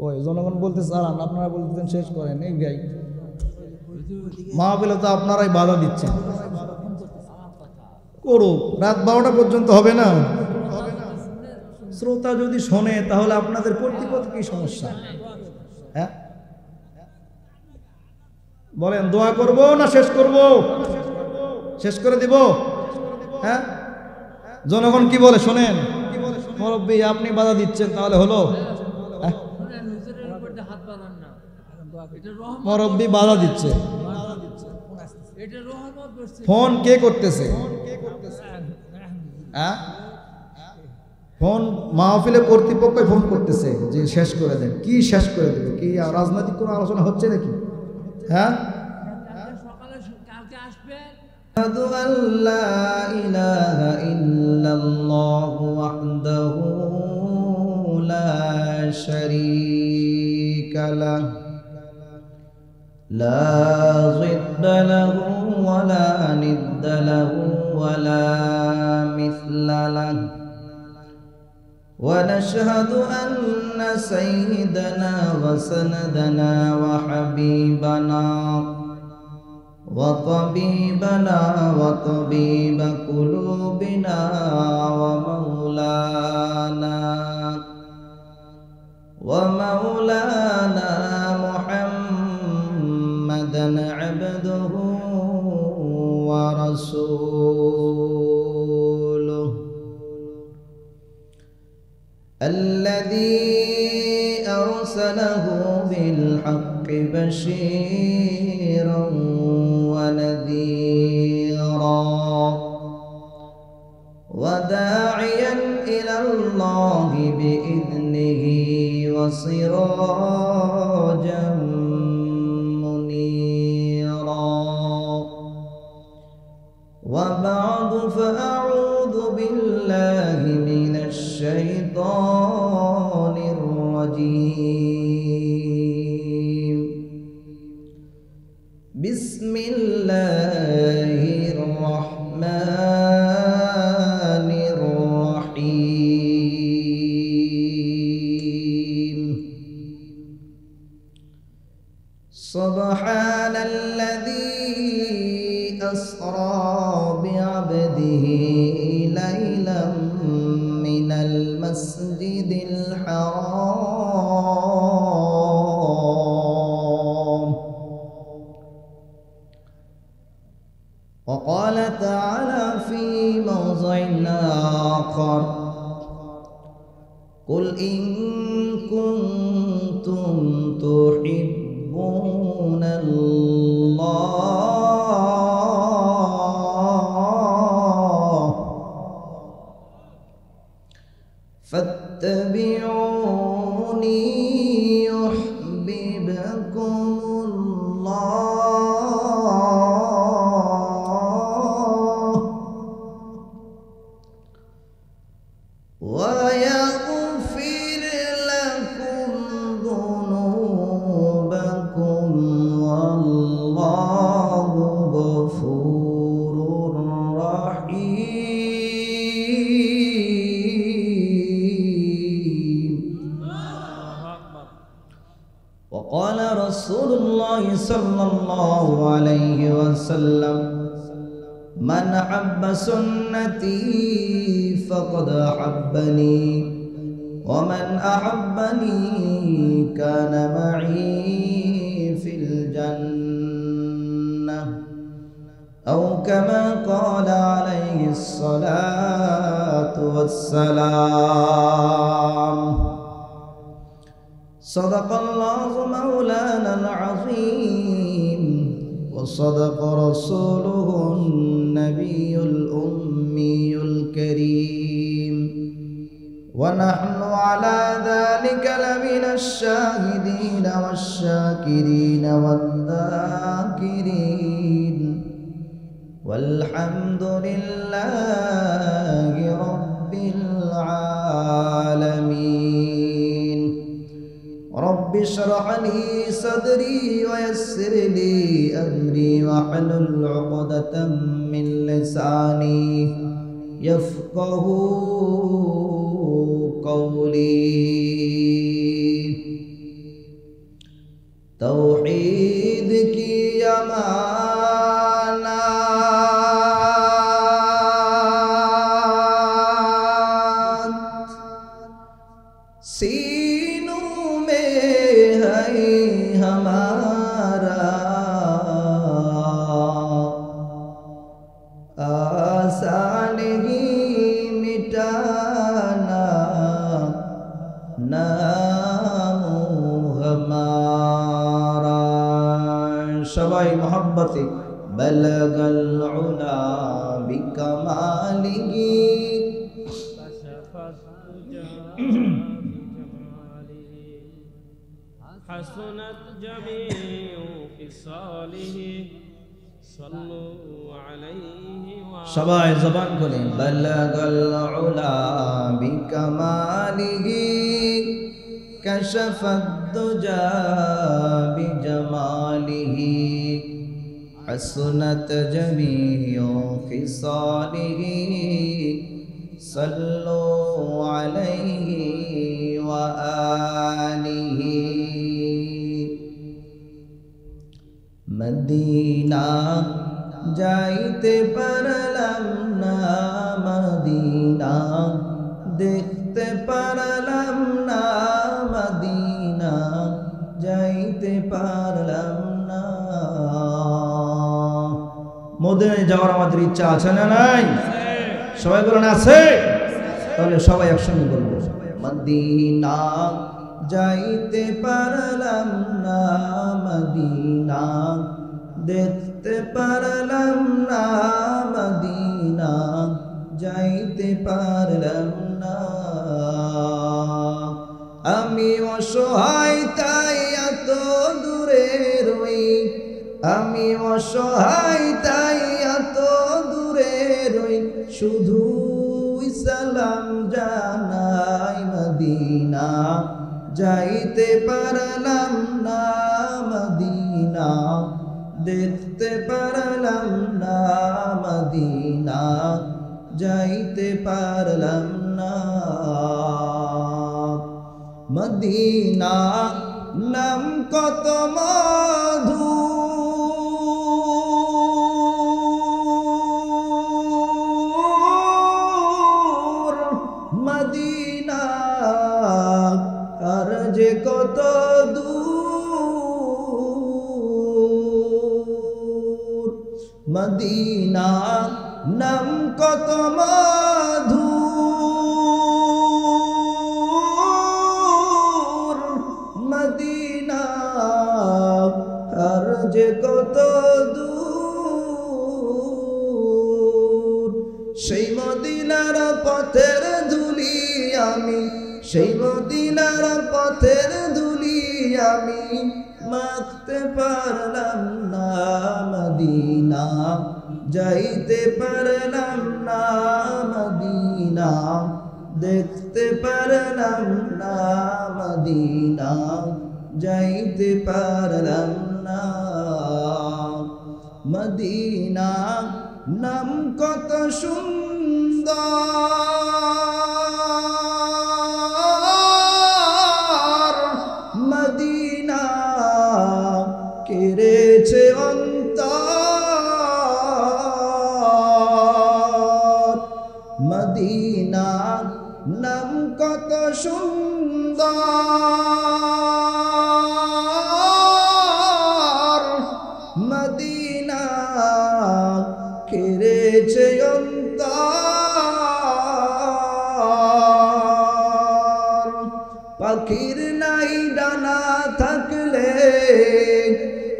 ওই জনগণ বলতে চালান, আপনারা বলতেছেন শেষ করেন। এই ভাই মাহফিলে তো আপনারাই বাধা দিচ্ছেন। করুক, রাত 12টা পর্যন্ত হবে না? শ্রোতা যদি শোনে তাহলে আপনাদের কর্তৃপক্ষ কি সমস্যা? হ্যাঁ বলেন, দোয়া করব না শেষ করব? শেষ করে দিব। হ্যাঁ জনগণ কি বলে শোনেন। মুরব্বী আপনি বাধা দিচ্ছেন, তাহলে হলো? মুরব্বী বাধা দিচ্ছে। ফোন কে করতেছে? হ্যাঁ ফোন মাহফিলে কর্তৃপক্ষই ফোন করতেছে যে শেষ করে দেন। কি শেষ করে দেবে? কি রাজনৈতিক কোনো আলোচনা হচ্ছে নাকি? হ্যাঁ আশহাদু আল্লা ইলাহা ইল্লাল্লাহু ওয়াহদাহু লা শারীকা লাহু লা যিদ্দা লাহু ওয়া লা নিদ্দা লাহু ওয়া লা মিছলা লাহু ونشهد أن سيدنا وسندنا وحبيبنا وطبيبنا وطبيب قلوبنا ومولانا محمدا عبده ورسوله الذي أرسله بالحق بشيرا ونذيرا وداعيا إلى الله بإذنه وسراجا منيرا. وبعد فأعوذ بالله من الشيطان الرجيم. بسم الله الرحمن الرحيم. سبحان الذي أسرى بعبده ليلا من المسجد الحرام. وقال تعالى في موضع آخر: قل إن كنتم تحبون الله فاتبعوني يحببكم الله ويغفر لكم ذنوبكم والله غفور رحيم. وقال رسول الله صلى الله عليه وسلم: من أحب سنتي فقد أحبني ومن أحبني كان معي في الجنة أو كما قال عليه الصلاة والسلام. صدق الله مولانا العظيم وصدق رسوله النبي الأمي الكريم ونحن على ذلك لمن الشاهدين والشاكرين والذاكرين والحمد لله رب العالمين. رب اشرح لي صدري ويسر لي أمري واحلل عقدة من لساني يفقه قولي. तौहीद की अमानत सीनों में है हमारा, आसान ही मिटाना नाम हमारा। सबाई मोहब्बती बलगल उला बिकमालिही हसनत जमीउ खिसालिही सल्लु अलैहि व सबाई ज़बान खोलें। बलगल उला बिकमालिही कशफत दुजा बिजमालिही हसनत जमीउ खिसालिही सल्लु अलैहि व आलिही। मदीना जाइते पारलाम ना, मदीना देखते पारलाम ना, मदीना जाइते पारलाम ना। মদিনায় যাওয়ার আমাদের ইচ্ছা আছে না নাই? সবাই বলেন আছে। তাহলে সবাই একসঙ্গে বলবো, মদিনা যাইতে পারলাম না, মদিনা দেখতে পারলাম না, মদিনা যাইতে পারলাম না। আমি অসহায় তাই এত দূরে রই, আমি অসহায় তাই এত দূরে রই, শুধু সালাম জানাই মদিনা যাইতে পারলাম না, মদিনা দেখতে পারলাম না, মদিনা যাইতে পারলাম না। মদিনা নাম কত মধু, মদিনা আর যে কত দূর, মদিনা নাম কত মধুর, মদিনা আর যে কত দূর। সেই মদিনার পথের ধুলি আমি, সেই মদিনার পথের ধুলি আমি মাখতে পারলাম না, মদিনা যাইতে পারলাম না, মদিনা দেখতে পারলাম না, মদিনা যাইতে পারলাম না। মদিনা নাম কত সুন্দর, মদিনা কেড়েছে অন্তর, মদিনা নাম কত সুন্দর, মদিনা কেড়েছে অন্তর। পাখির নাই ডানা থাকলে,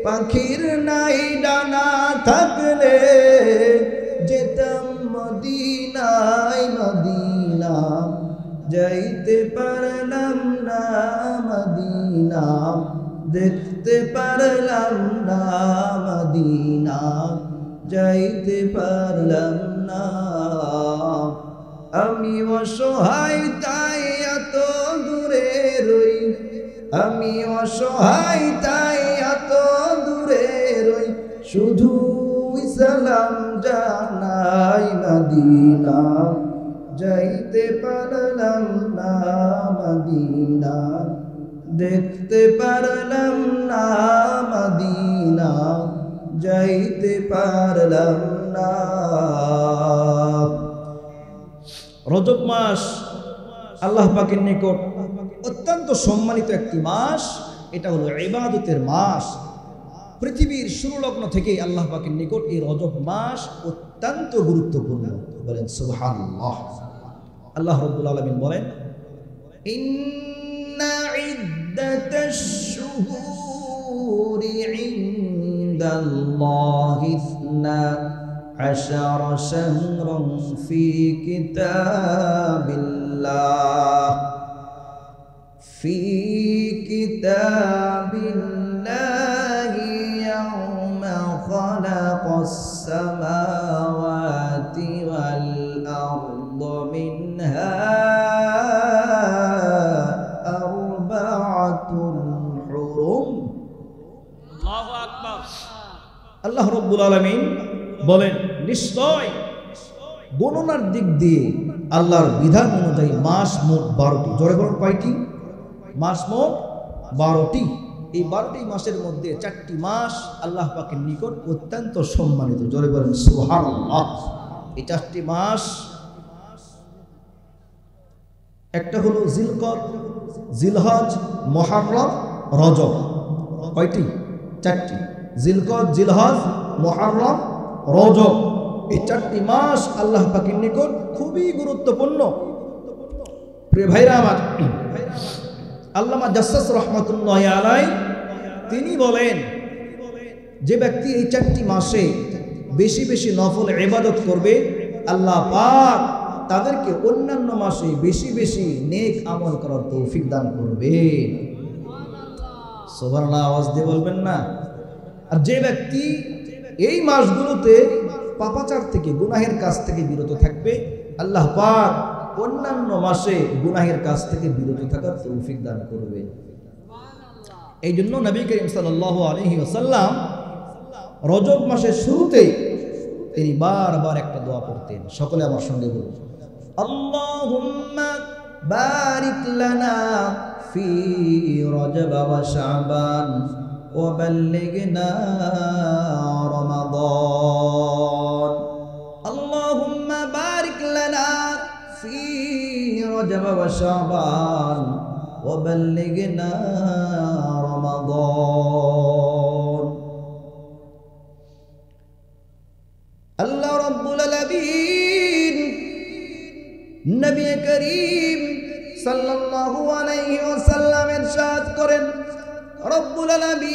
পাখির নাই ডানা থাকলে যেতাম মদিনায়, মদিনা যাইতে পারলাম না, মদিনা দেখতে পারলাম না, মদিনা যাইতে পারলাম না। আমি অসহায় তাই এত দূরে রই, আমি অসহায় তাই এত দূরে রই, শুধু সালাম জানাই মদিনা যাইতে পারলাম না, মদিনা দেখতে পারলাম না মদিনা, যাইতে পারলাম না। রজব মাস আল্লাহ পাকের নিকট অত্যন্ত সম্মানিত একটি মাস। এটা হলো ইবাদতের মাস। পৃথিবীর শুরু লগ্ন থেকে আল্লাহ পাকের নিকট এই রজব মাস অত্যন্ত গুরুত্বপূর্ণ। বলেন সুবহানাল্লাহ। আল্লাহ রাব্বুল আলামিন বলেন, ইন্না ইদ্দাতাশ শুহুরি ইনদাল্লাহি 12 শাহরান ফি কিতাবিল্লাহ في كتاب الله يوم خلق السماوات والأرض منها 4 حرم। الله أكبر। আল্লাহ রাব্বুল আলামিন বলেন, নিশ্চয় গণনার দিক দিয়ে আল্লাহর বিধান অনুযায়ী মাস মোট 12টি। জোরে বলুন কয়টি? মাস মোট 12টি। এই 12টি মাসের মধ্যে 4টি মাস আল্লাহ পাকের নিকট অত্যন্ত সম্মানিত। জোরে বলেন সুবহানাল্লাহ। এই 4টি মাস, একটা হলো জিলকদ, জিলহজ, মুহররম, রজব। কয়টি? 4টি। জিলকদ, জিলহজ, মুহররম, রজব। এই 4টি মাস আল্লাহ পাকের নিকট খুবই গুরুত্বপূর্ণ। প্রিয় ভাইরা আমার, আল্লামা জাসসাস রহমাতুল্লাহি আলাইহি তিনি বলেন, যে ব্যক্তি এই 4টি মাসে বেশি বেশি নফল ইবাদত করবে, আল্লাহ পাক তাদেরকে অন্যান্য মাসে বেশি বেশি নেক আমল করার তৌফিক দান করবে। সুবহানাল্লাহ। আওয়াজ দিয়ে বলবেন না? আর যে ব্যক্তি এই মাসগুলোতে পাপাচার থেকে, গুনাহের কাজ থেকে বিরত থাকবে, আল্লাহ পাক অন্যান্য মাসে গুনাহের কাজ থেকে বিরত থাকার তৌফিক দান করবে। এই জন্য নবী করিম সাল্লাল্লাহু আলাইহি ওয়াসাল্লাম রজব মাসের শুরুতেই তিনি বারবার একটা দোয়া করতেন। সকলে আমার সঙ্গে বলুন, আল্লাহুম্মা বারিক লানা ফি রজব ওয়া শাবান ওয়া বাল্লিগনা রমাদান। আল্লাহুম্মা বারিক লানা في رجب وشعبان وبلغنا رمضان। الله رب العالمين নবী করিম সাল্লাল্লাহু আলাইহি ওয়াসাল্লাম ইরশাদ করেন, রব্বুল আলামিন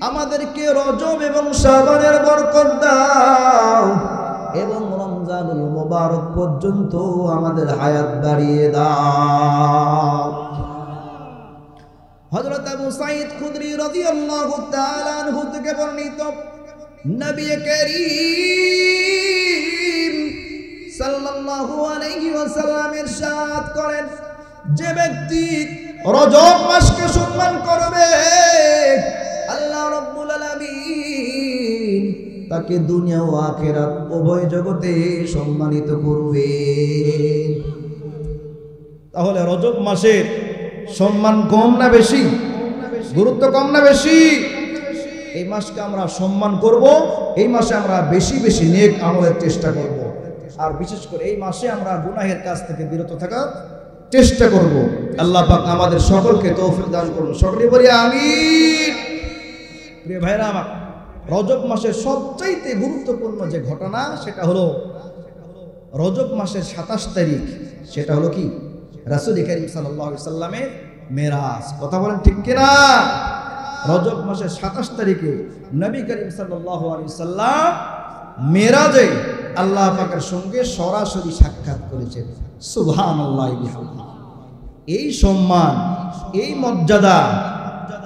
আমাদেরকে রজব এবং শাবানের বরকত দাও এবং রমজানুল মুবারক পর্যন্ত আমাদের হায়াত বাড়িয়ে দাও। হযরত আবু সাঈদ খুদরি রাদিয়াল্লাহু তাআলা আনহু থেকে বর্ণিত, নবী করিম সাল্লাল্লাহু আলাইহি ওয়াসাল্লাম ইরশাদ করেন, যে ব্যক্তি রজব মাসকে সম্মান করবে, আল্লাহ রাব্বুল আলামিন তাকে দুনিয়া ও আখিরাত উভয় জগতে সম্মানিত করবে। তাহলে রজব মাসের সম্মান কম না বেশি? গুরুত্ব কম না বেশি? এই মাসকে আমরা সম্মান করব, এই মাসে আমরা বেশি বেশি নেক আমলের চেষ্টা করব, আর বিশেষ করে এই মাসে আমরা গুনাহের কাজ থেকে বিরত থাকার চেষ্টা করব। আল্লাহ পাক আমাদের সকলকে তৌফিক দান করুন। সকলে বলি আমিন। প্রিয় ভাইরা আমার, রজব মাসের সবচাইতে গুরুত্বপূর্ণ যে ঘটনা, সেটা হলো রজব মাসের 27 তারিখ। সেটা হলো কি? রাসূল করিম সাল্লাল্লাহু আলাইহি সাল্লামের মেরাজ। কথা বলেন ঠিক কিনা? রজব মাসের 27 তারিখে নবী করিম সাল্লাল্লাহু আলাইহি সাল্লাম মেরাজে আল্লাহ পাকের সঙ্গে সরাসরি সাক্ষাৎ করেছেন। সুবহানাল্লাহি বিহামদিহি। এই সম্মান, এই মর্যাদা,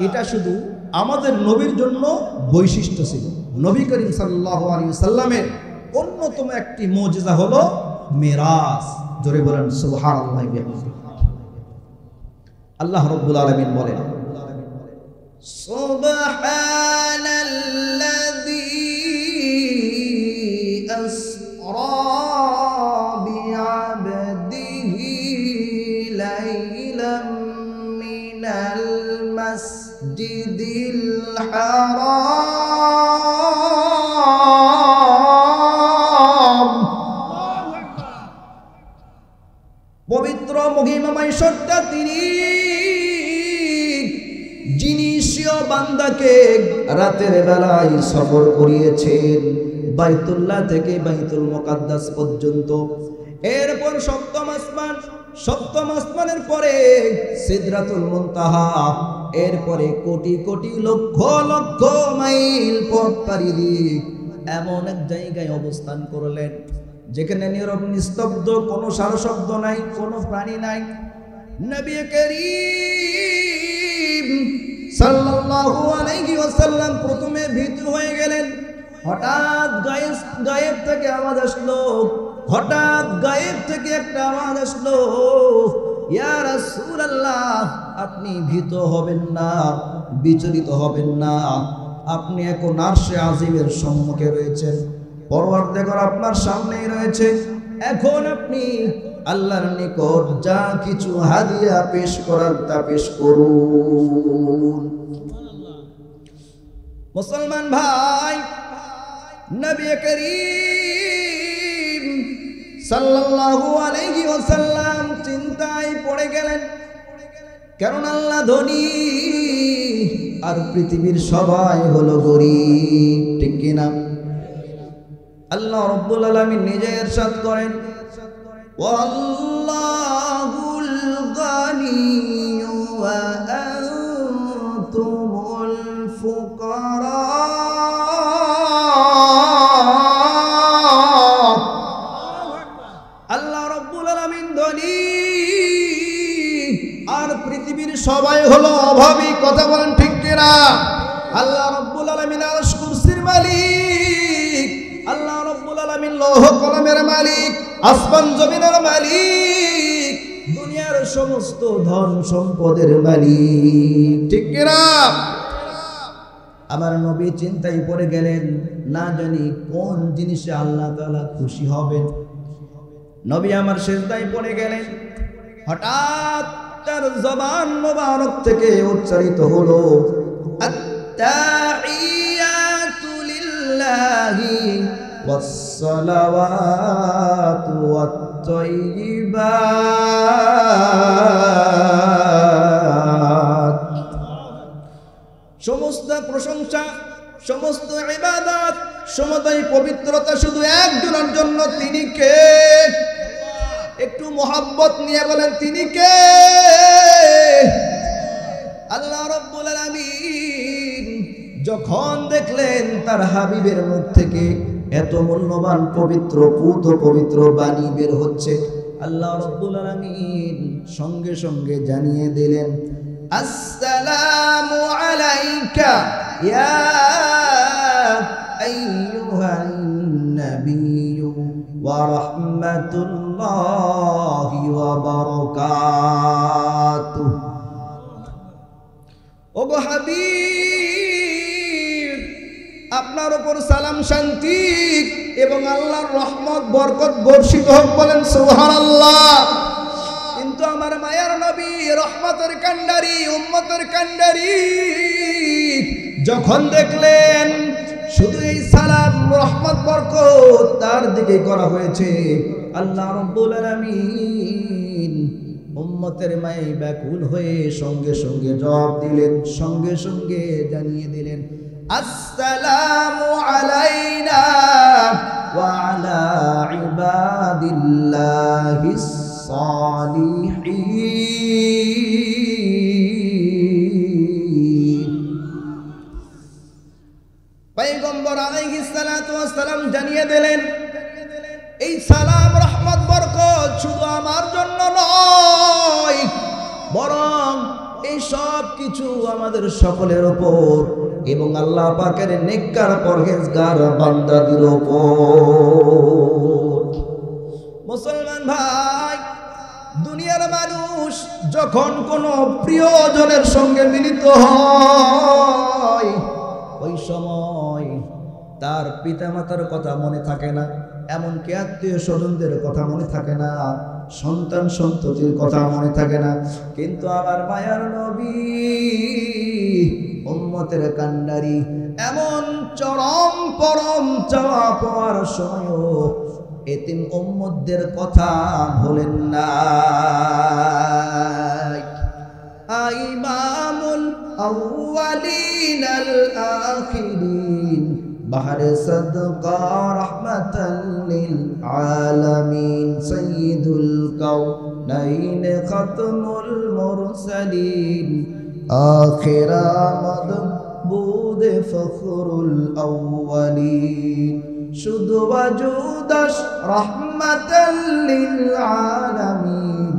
এটা শুধু আমাদের নবীর জন্য বৈশিষ্ট্য ছিল। নবী করিম সাল্লাল্লাহু আলাইহি সাল্লামের অন্যতম একটি মুজিজা হলো মেরাজ। জোরে বলেন সুবহানাল্লাহি বিহামদিহি। আল্লাহ রাব্বুল আলামিন বলেন, সুবহানাল্লাযী আসরা বিআবদিহি লাইলাম মিনাল মাসজিদিল হারাম। পবিত্র মহিমাময় সত্তা তিনি, যিনি স্বীয় বান্দাকে রাতের বেলায় সফর করিয়েছেন বাইতুল্লাহ থেকে বাইতুল মুকাদ্দাস পর্যন্ত। এরপর সপ্তম আসমানের পরে সিদরাতুল মুনতাহা, এরপরে কোটি কোটি লক্ষ লক্ষ মাইল পথ পাড়ি দিয়ে এমন এক জায়গায় অবস্থান করলেন যেখানে নীরব নিস্তব্ধ, কোনো সারা শব্দ নাই, কোনো প্রাণী নাই। নবী করিম সাল্লাল্লাহু আলাইহি ওয়াসাল্লাম প্রথমে ভীত হয়ে গেলেন। হঠাৎ গায়েব থেকে আওয়াজ আসলো, হঠাৎ গায়েব থেকে একটা আওয়াজ আসলো, ইয়া রাসূলুল্লাহ, আপনি ভীত হবেন না, বিচলিত হবেন না, আপনি এখন আরশে আজিমের সম্মুখে রয়েছেন, পরওয়ারদিগার আপনার সামনেই রয়েছে। এখন আপনি আল্লাহর নিকট যা কিছু হাদিয়া পেশ করার তা পেশ করুন। মুসলমান ভাই, নবী করিম সাল্লাল্লাহু আলাইহি ওয়াসাল্লাম চিন্তায় পড়ে গেলেন, কারণ আল্লাহ ধনী আর পৃথিবীর সবাই হলো গরীব, ঠিক কিনা? আল্লাহ রাব্বুল আলামিন নিজে ইরশাদ করেন, ওয়াল্লাহুল গানিয়্যু ওয়া আনতুমুল ফুকারা। আল্লাহ রাব্বুল আলামিন ধনী আর পৃথিবীর সবাই হলো অভাবী, কথা বলেন ঠিক কিনা? আল্লাহ রাব্বুল আলামিন আরশ কুরসির মালিক, আল্লাহ রাব্বুল আলামিন লৌহ কলমের মালিক, আসমান জমিনের মালিক, দুনিয়ার সমস্ত ধন সম্পদের মালিক, ঠিক কিনা? আমার নবী চিন্তায় পড়ে গেলেন, না জানি কোন জিনিসে আল্লাহ তাআলা খুশি হবেন। নবী আমার সিজদায় পড়ে গেলেন। হঠাৎ তার জবান মোবারক থেকে উচ্চারিত হলো, আত-তাহিয়াতু লিল্লাহি ওয়াস-সালাওয়াতু ওয়াত-তাইয়িবাত। সমস্ত প্রশংসা, সমস্ত ইবাদত, সমস্ত পবিত্রতা শুধু একজনের জন্য। তিনি কে? একটু মোহাব্বত নিয়ে বলেন, তিনি কে? আল্লাহ রাব্বুল আলামিন যখন দেখলেন তার হাবিবের মুখ থেকে এত মূল্যবান পবিত্র পবিত্র বাণী বের হচ্ছে, আল্লাহ রাব্বুল আলামিন সঙ্গে সঙ্গে জানিয়ে দিলেন, আসসালামু আলাইকা ইয়া আইয়ুহান নাবিয়্যু ওয়া রাহমাতুল্লাহি ওয়া বারাকাতুহু। ওগো হাবিব, আপনার উপর সালাম, শান্তি এবং আল্লাহর রহমত বরকত বর্ষিত হোক, বলেন সুবহানাল্লাহ। কিন্তু আমার মায়ার নবী, রহমতের কান্ডারি, উম্মতের কান্ডারি, যখন দেখলেন শুধু এই সালাম, রহমত, বরকত তার দিকে করা হয়েছে, আল্লাহ রাব্বুল আলামিন উম্মতের মায়ে ব্যাকুল হয়ে সঙ্গে সঙ্গে জবাব দিলেন, সঙ্গে সঙ্গে জানিয়ে দিলেন, আসসালামু আলাইনা ওয়া আলা ইবাদিল্লাহিস সালিহিন। পয়গম্বর আলাইহিস সালাতু ওয়াস সালাম জানিয়ে দিলেন, এই সালাম, রহমত, বরকত শুধু আমার জন্য নয়, বরং এই সব কিছু আমাদের সকলের উপর এবং আল্লাহ পাকের নেককার পরহেজগার বান্দাদের উপর। মুসলমান ভাই, দুনিয়ার মানুষ যখন কোনো প্রিয়জনের সঙ্গে মিলিত হয়, ওই সময় তার পিতামাতার কথা মনে থাকে না, এমনকি আত্মীয় স্বজনদের কথা মনে থাকে না, সন্তান সন্ততির কথা মনে থাকে না। কিন্তু আমার মায়ার নবী উম্মতের কান্ডারি এমন চরম পরম চাওয়া পাওয়ার সময়ও এতিম উম্মতদের কথা ভোলেন না। ইমামুল আউয়ালিন আল আখিরিন বাহরে সাদকা রাহমাতাল লিল আলামিন সাইয়্যিদুল কাউনাইন খাতমুল মুরসালিন আখিরা মাদবুদ ফখরুল আউয়ালিন শুধু ওয়াজুদাস রাহমাতাল লিল আলামিন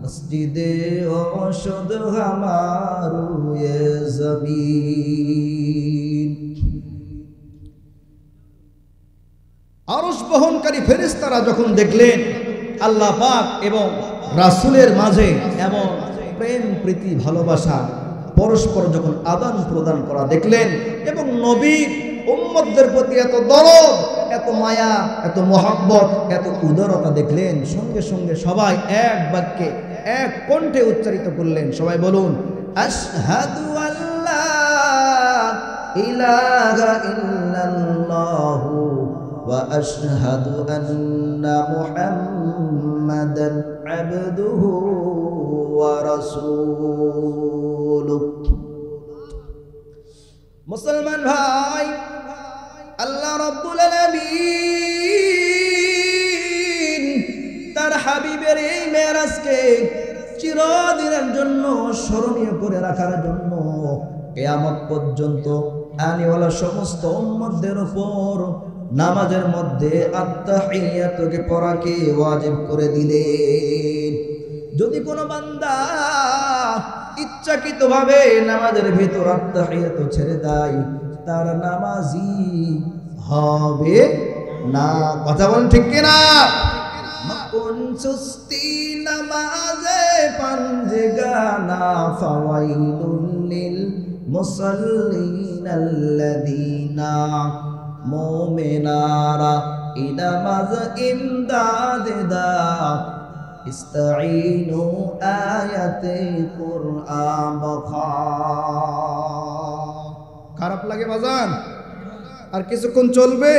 মসজিদে ও শুধু হামারু এ জমিন। আরশ বহনকারী ফেরেশতারা যখন দেখলেন আল্লাহ পাক এবং রাসূলের মাঝে এমন প্রেম প্রীতি ভালোবাসা পরস্পর যখন আদান প্রদান করা দেখলেন এবং নবীর উম্মতদের প্রতি এত দরদ, এত মায়া, এত মহব্বত, এত উদারতা দেখলেন, সঙ্গে সঙ্গে সবাই এক বাক্যে এক কণ্ঠে উচ্চারিত করলেন। সবাই বলুন, আশহাদু আল্লা ইলাহা ইল্লাল্লাহু ওয়া আশহাদু আন্না মুহাম্মাদান আবদুহু ওয়া রাসূলুহু। মুসলমান ভাই, আল্লাহ রাব্বুল আলামিন তার হাবিবের এই মেরাজকে চিরদিনের জন্য স্মরণীয় করে রাখার জন্য কিয়ামত পর্যন্ত আনেওয়ালা সমস্ত উম্মতদের উপর নামাজের মধ্যে আত্তাহিয়াতকে পড়াকে ওয়াজিব করে দিলেন। যদি কোনো বান্দা ইচ্ছাকৃতভাবে নামাজের ভিতর আত্তাহিয়াত ছেড়ে দেয়, তার নামাজি হবে না। কথা বলেন ঠিক কিনা? কোন সুস্তি নামাজে পাঞ্জেগানা ফাওয়াইলুল লিল মুসাল্লিন আল্লাযীনা মুমিনারা ইনামাজ ইমদাদ দা ইস্তাঈনু আয়াতে কুরআন বখা। খারাপ লাগে বাজান? আর কিছুক্ষণ চলবে?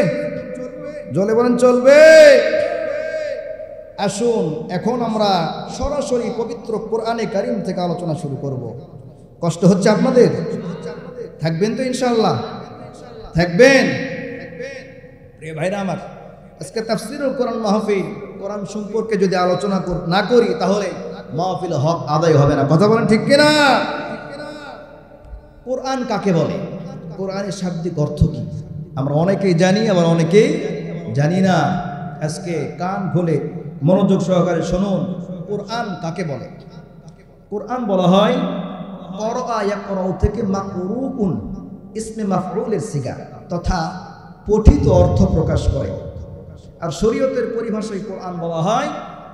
জলে বলেন চলবে। আসুন এখন আমরা সরাসরি পবিত্র কোরআনে কারীম থেকে আলোচনা শুরু করব। কষ্ট হচ্ছে আপনাদের? থাকবেন তো ইনশাআল্লাহ? থাকবেন? প্রিয় ভাইরা আমার, আজকে তাফসীরুল কোরআন মাহফিল, কোরআন সম্পর্কে যদি আলোচনা না করি তাহলে মাহফিল হক আদায় হবে না। কথা বলেন ঠিক কিনা? কোরআন কাকে বলে? কোরআনের শাব্দিক অর্থ কি? আমরা অনেকেই জানি, আবার অনেকেই জানি না। আজকে কান খুলে মনোযোগ সহকারে শুনুন, কোরআন কাকে বলে? কোরআন বলা হয় করা ইয়াকরাউ থেকে মাকরুউন, ইসমে মাফউলের সিগা তথা পঠিত অর্থ প্রকাশ করে। আর শরীয়তের পরিভাষায় কোরআন বলা হয়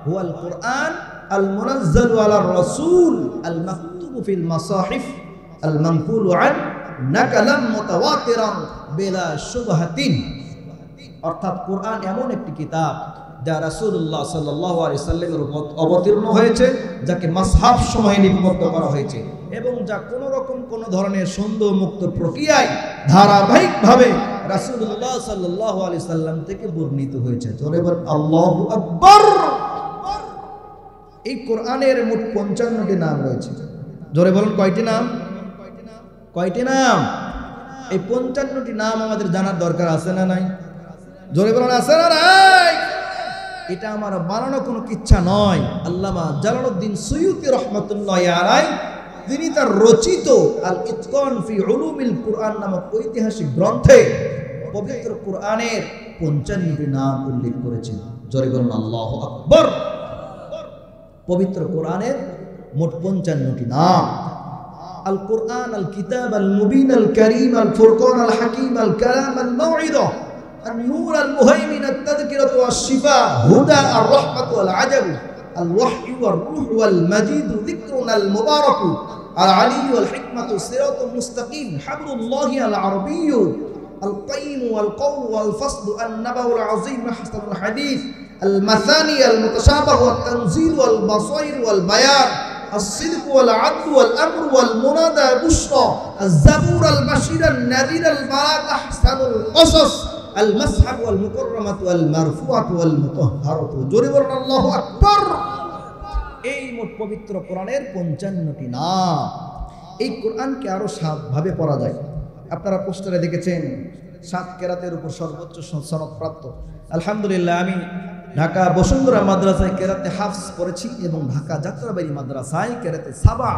হুয়াল কোরআন আল মুনাজ্জালু আলার রাসূল আল মাকতুবু ফিল মাসাহিফ আল মানকুলু আন নাকালাম মুতাওয়াতিরান বিলা শুবহাতিন। অর্থাৎ কোরআন এমন একটি কিতাব যা রাসূলুল্লাহ সাল্লাল্লাহু আলাইহি সাল্লামের উপর অবতীর্ণ হয়েছে, যাকে মাসহাফ সময়ে লিপিবদ্ধ করা হয়েছে এবং যা কোন রকম কোন ধরনের সন্দেহ মুক্ত প্রক্রিয়ায় ধারাবাহিকভাবে রাসূলুল্লাহ সাল্লাল্লাহু আলাইহি সাল্লাম থেকে বর্ণিত হয়েছে। জোরে বল আল্লাহু আকবার। এই কোরআনের মোট 55টি নাম রয়েছে। জোরে বলুন কয়টি নাম? কয়টি নাম? এই 55টি নাম আমাদের জানার দরকার আছে না নাই? জোরে বলুন আছে না নাই? এটা আমার বানানো কোনো কিচ্ছা নয়। আল্লামা জালালউদ্দিন সুয়ুতী রাহমাতুল্লাহি আলাইহি তিনি তার রচিত আল ইতকান ফি উলুমিল কুরআন নামক ঐতিহাসিক গ্রন্থে পবিত্র কোরআনের 55টি নাম উল্লেখ করেছেন। জোরে বলুন আল্লাহু আকবার। পবিত্র কোরআনের মোট 55টি নাম। আল কোরআন আল কিতাব আল মুবিন আল কারীম আল ফুরকান আল হাকীম আল কালাম আল মাউইদা النور المهيمن التذكرة والشفاء هدى الرحمة والعجب الوحي والروح والمجيد ذكرنا المبارك العلي والحكمة الصراط المستقيم حبل الله العربي القيم والقول والفصل النبأ العظيم أحسن الحديث المثاني المتشابه والتنزيل والبصائر والبيان الصدق والعدل والأمر والمنادى بشرى الزبور البشير النذير البلاغ أحسن القصص المسحب والمكرمة والمرفوعة والمطهرة جرب الله أكبر এই মোট পবিত্র কোরআনের 55টি নাম। এই কোরআনকে আরো 7 ভাবে পড়া যায়। আপনারা পোস্টারে দেখেছেন 7 কেরাতের উপর সর্বোচ্চ সনদপ্রাপ্ত। আলহামদুলিল্লাহ, আমি ঢাকা বসুন্ধরা মাদ্রাসায় কেরাতে হাফস পড়েছি এবং ঢাকা যাত্রাবাড়ি মাদ্রাসায় কেরাতে সাবা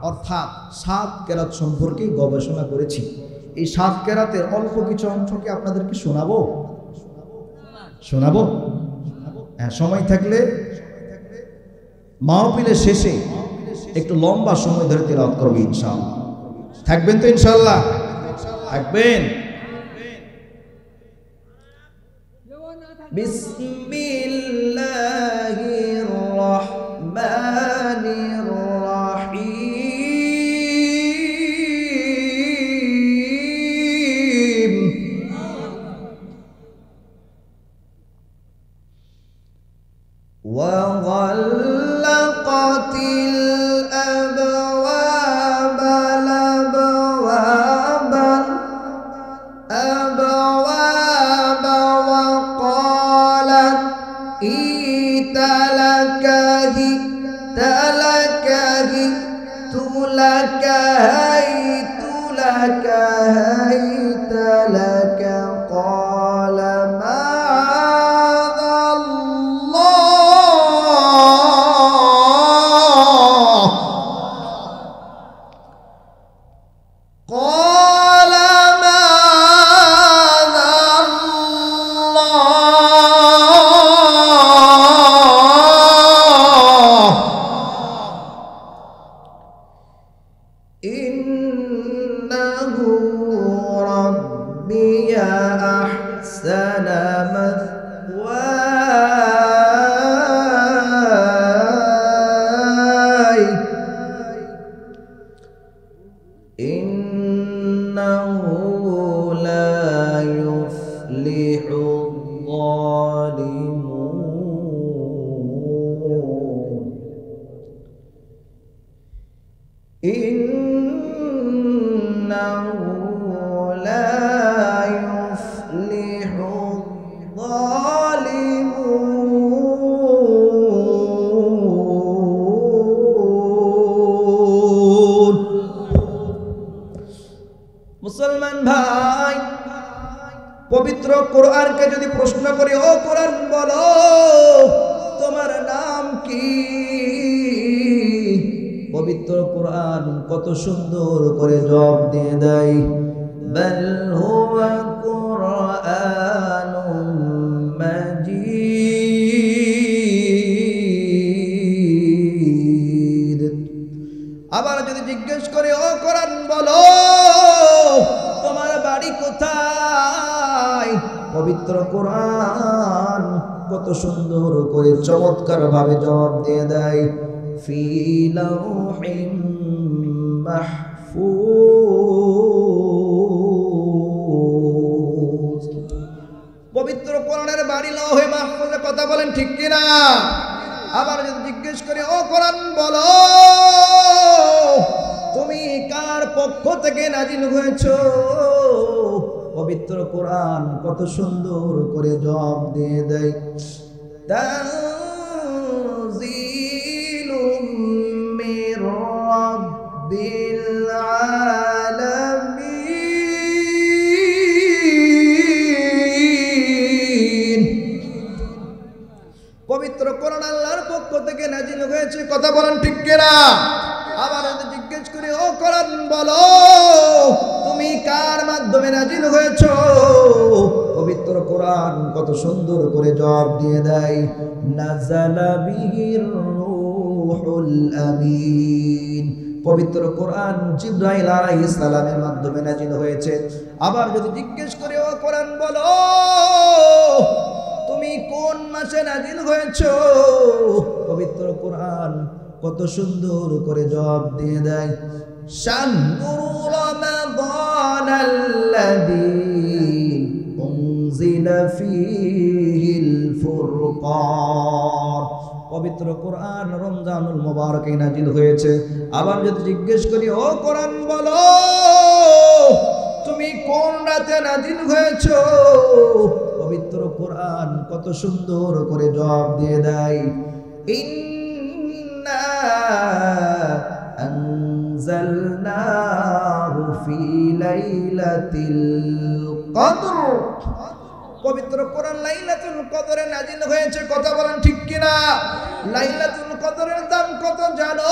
অর্থাৎ 7 কেরাত সম্পর্কে গবেষণা করেছি। এই 7 কেরাতের অল্প কিছু অংশকে আপনাদেরকে শোনাবো। হ্যাঁ, সময় থাকলে মাহফিলের শেষে একটু লম্বা সময় ধরে তিলাওয়াত করব ইনশাআল্লাহ। থাকবেন তো ইনশাআল্লাহ? থাকবেন। বিসমিল্লাহির রহমানির রহিম। وغلقت الأبواب وقالت إيت لك هيت لك قال معاذ الله قال معاذ الله إنه ربي أحسن مثواي إنه لا يفلح الظالمون إنه لا يفلح الظالمون মুসলমান ভাই, পবিত্র কোরআনকে যদি প্রশ্ন করি, ও কোরআন বলো তোমার নাম কি, পবিত্র কোরআন কত সুন্দর করে জবাব দিয়ে দেয়, বাল হুয়া কুরআনুম মাজিদ। আবার যদি জিজ্ঞেস করে, ও কোরআন বলো তোমার বাড়ি কোথায়, পবিত্র কোরআন কত সুন্দর করে চমৎকার ভাবে জবাব দিয়ে দেয়, ফি লাউহিম মাহফুজ। পবিত্র কোরআনের বাড়ি লাউহে মাহফুজে, কথা বলেন ঠিক কিনা? আবার যদি জিজ্ঞেস করে, ও কোরআন বলো তুমি কার পক্ষ থেকে নাজিল হয়েছো, পবিত্র কোরআন কত সুন্দর করে জবাব দিয়ে দেয়, তানজিলুম মির রাব্বিল আলামিন। পবিত্র কোরআন আল্লাহর পক্ষ থেকে নাজিল হয়েছে, কথা বলেন ঠিক কিনা? আবার জিজ্ঞেস করে, ও কোরআন বলো তুমি কার মাধ্যমে নাজিল হয়েছো, পবিত্র কোরআন কত সুন্দর করে জবাব দিয়ে দেয়, নাযালা বিহির রূহুল আমিন। পবিত্র কোরআন জিবরাইল আলাইহিস সালামের মাধ্যমে নাজিল হয়েছে। আবার যদি জিজ্ঞেস করে, ও কোরআন বলো তুমি কোন মাসে নাজিল হয়েছো, পবিত্র কোরআন কত সুন্দর করে জবাব দিয়ে দেয়, শাহরু রমাদানাল্লাযী উনজিলা ফীহিল ফুরকান। পবিত্র কোরআন রমজানুল মুবারকে নাজিল হয়েছে। আবার যদি জিজ্ঞেস করি, ও কোরআন বলো তুমি কোন রাতে নাজিল হয়েছো, পবিত্র কোরআন কত সুন্দর করে জবাব দিয়ে দেয়, ইন্না আনজালনাহু ফি লাইলাতিল কদর। পবিত্র কোরআন লাইলাতুল কদরে নাজিল হয়েছে। কথা বলেন ঠিক কিনা? লাইলাতুল কদরের দাম কত জানো?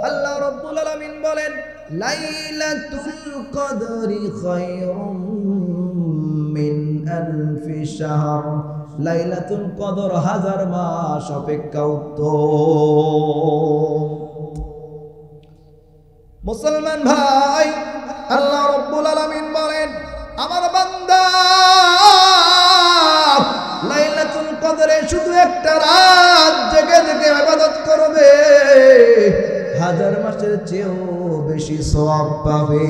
আল্লাহ রাব্বুল আলামিন বলেন, লাইলাতুল কদরি খায়রুম মিন আলফি শাহর। লাইলাতুল কদর 1000 মাস অপেক্ষা উত্তম। মুসলমান ভাই, আল্লাহ রাব্বুল আলামিন বলেন, আমার বান্দা লাইলাতুল কদরে শুধু একটা রাত জেগে জেগে ইবাদত করবে, 1000 মাসের চেয়েও বেশি সওয়াব পাবে।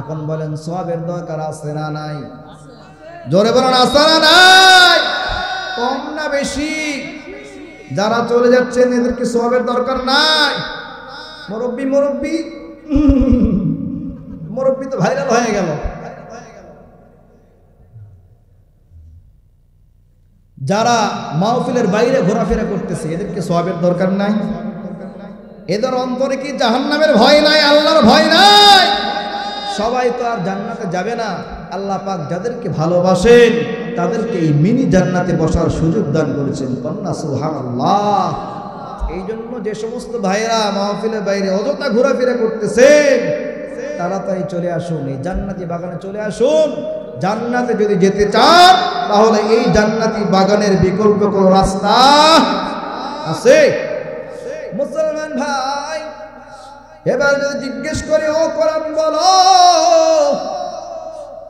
এখন বলেন, সওয়াবের দরকার আছে না নাই? জোরে বলেন, আছে না নাই? কম না বেশি? যারা চলে যাচ্ছেন এদেরকে সওয়াবের দরকার নাই? মুরব্বি মুরব্বি মুরব্বি তো ভাইরাল হয়ে গেল। যারা মাহফিলের বাইরে ঘোরাফেরা করতেছে এদেরকে সওয়াবের দরকার নাই? এদের অন্তরে কি জাহান্নামের ভয় নাই, আল্লাহর ভয় নাই? সবাই তো আর জান্নাতে যাবে না। আল্লাহ পাক যাদেরকে ভালোবাসেন তাদেরকে এই মিনি জান্নাতে বসার সুযোগ দান করেছেন। কন্যা সুবহানাল্লাহ। এই জন্য যে সমস্ত ভাইরা মাহফিলের বাইরে অযথা ঘোরাফেরা করতেছেন তাড়াতাড়ি চলে আসুন, এই জান্নাতি বাগানে চলে আসুন। জান্নাতে যদি যেতে চান তাহলে এই জান্নাতি বাগানের বিকল্প কোনো রাস্তা আছে? মুসলমান ভাই, এবার যদি জিজ্ঞেস করে, ও কোরআন বলো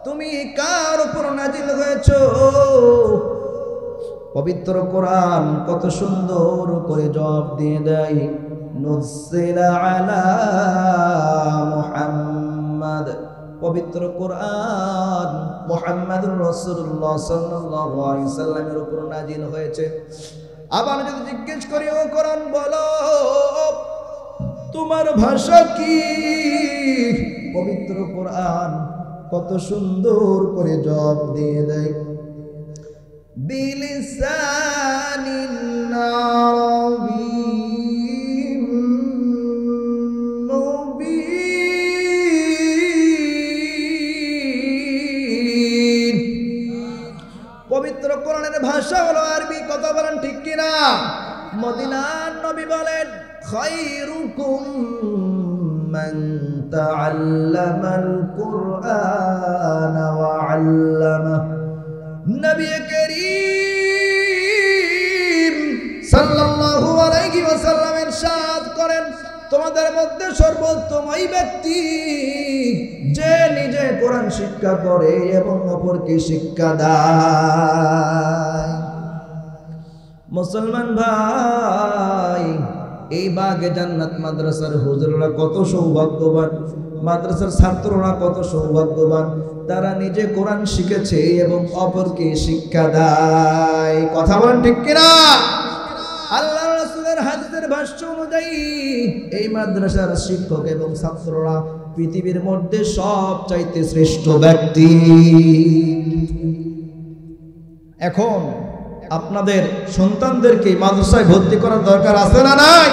তুমি কার উপর নাজিল হয়েছো, পবিত্র কোরআন কত সুন্দর করে জবাব দিয়ে দেয়, নুজ্জিলা আলা মুহাম্মাদ। পবিত্র কোরআন মুহাম্মাদুর রাসূলুল্লাহ সাল্লাল্লাহু আলাইহি সাল্লামের উপর নাজিল হয়েছে। আবার যদি জিজ্ঞেস করি, ও কোরআন বলো তোমার ভাষা কি, পবিত্র কোরআন কত সুন্দর করে জবাব দিয়ে দেয়, বিলিসানিন আরাবিয়্যিন মুবিন। পবিত্র কোরআনের ভাষা হলো আরবি। কথা বলেন ঠিক কিনা? মদিনার নবী বলেন, খায়রুকুম মান তাআল্লামাল কুরআন ওয়া আল্লামাহু। নবী করিম সাল্লাল্লাহু আলাইহি ওয়াসাল্লাম ইরশাদ করেন, তোমাদের মধ্যে সর্বোত্তম ওই ব্যক্তি যে নিজে কোরআন শিক্ষা করে এবং অপরকে শিক্ষা দেয়। মুসলমান ভাই, এই বাগে জান্নাত মাদ্রাসার হুজুররা কত সৌভাগ্যবান, মাদ্রাসার ছাত্ররা কত সৌভাগ্যবান, তারা নিজে কোরআন শিখেছে এবং অপরকে শিক্ষা দেয়। কথা বলেন ঠিক কিনা? আল্লাহ রাসূলের হাদিসের ভাষ্য অনুযায়ী এই মাদ্রাসার শিক্ষক এবং ছাত্ররা পৃথিবীর মধ্যে সবচাইতে শ্রেষ্ঠ ব্যক্তি। এখন আপনাদের সন্তানদেরকে মাদ্রাসায় ভর্তি করার দরকার আছে না নাই?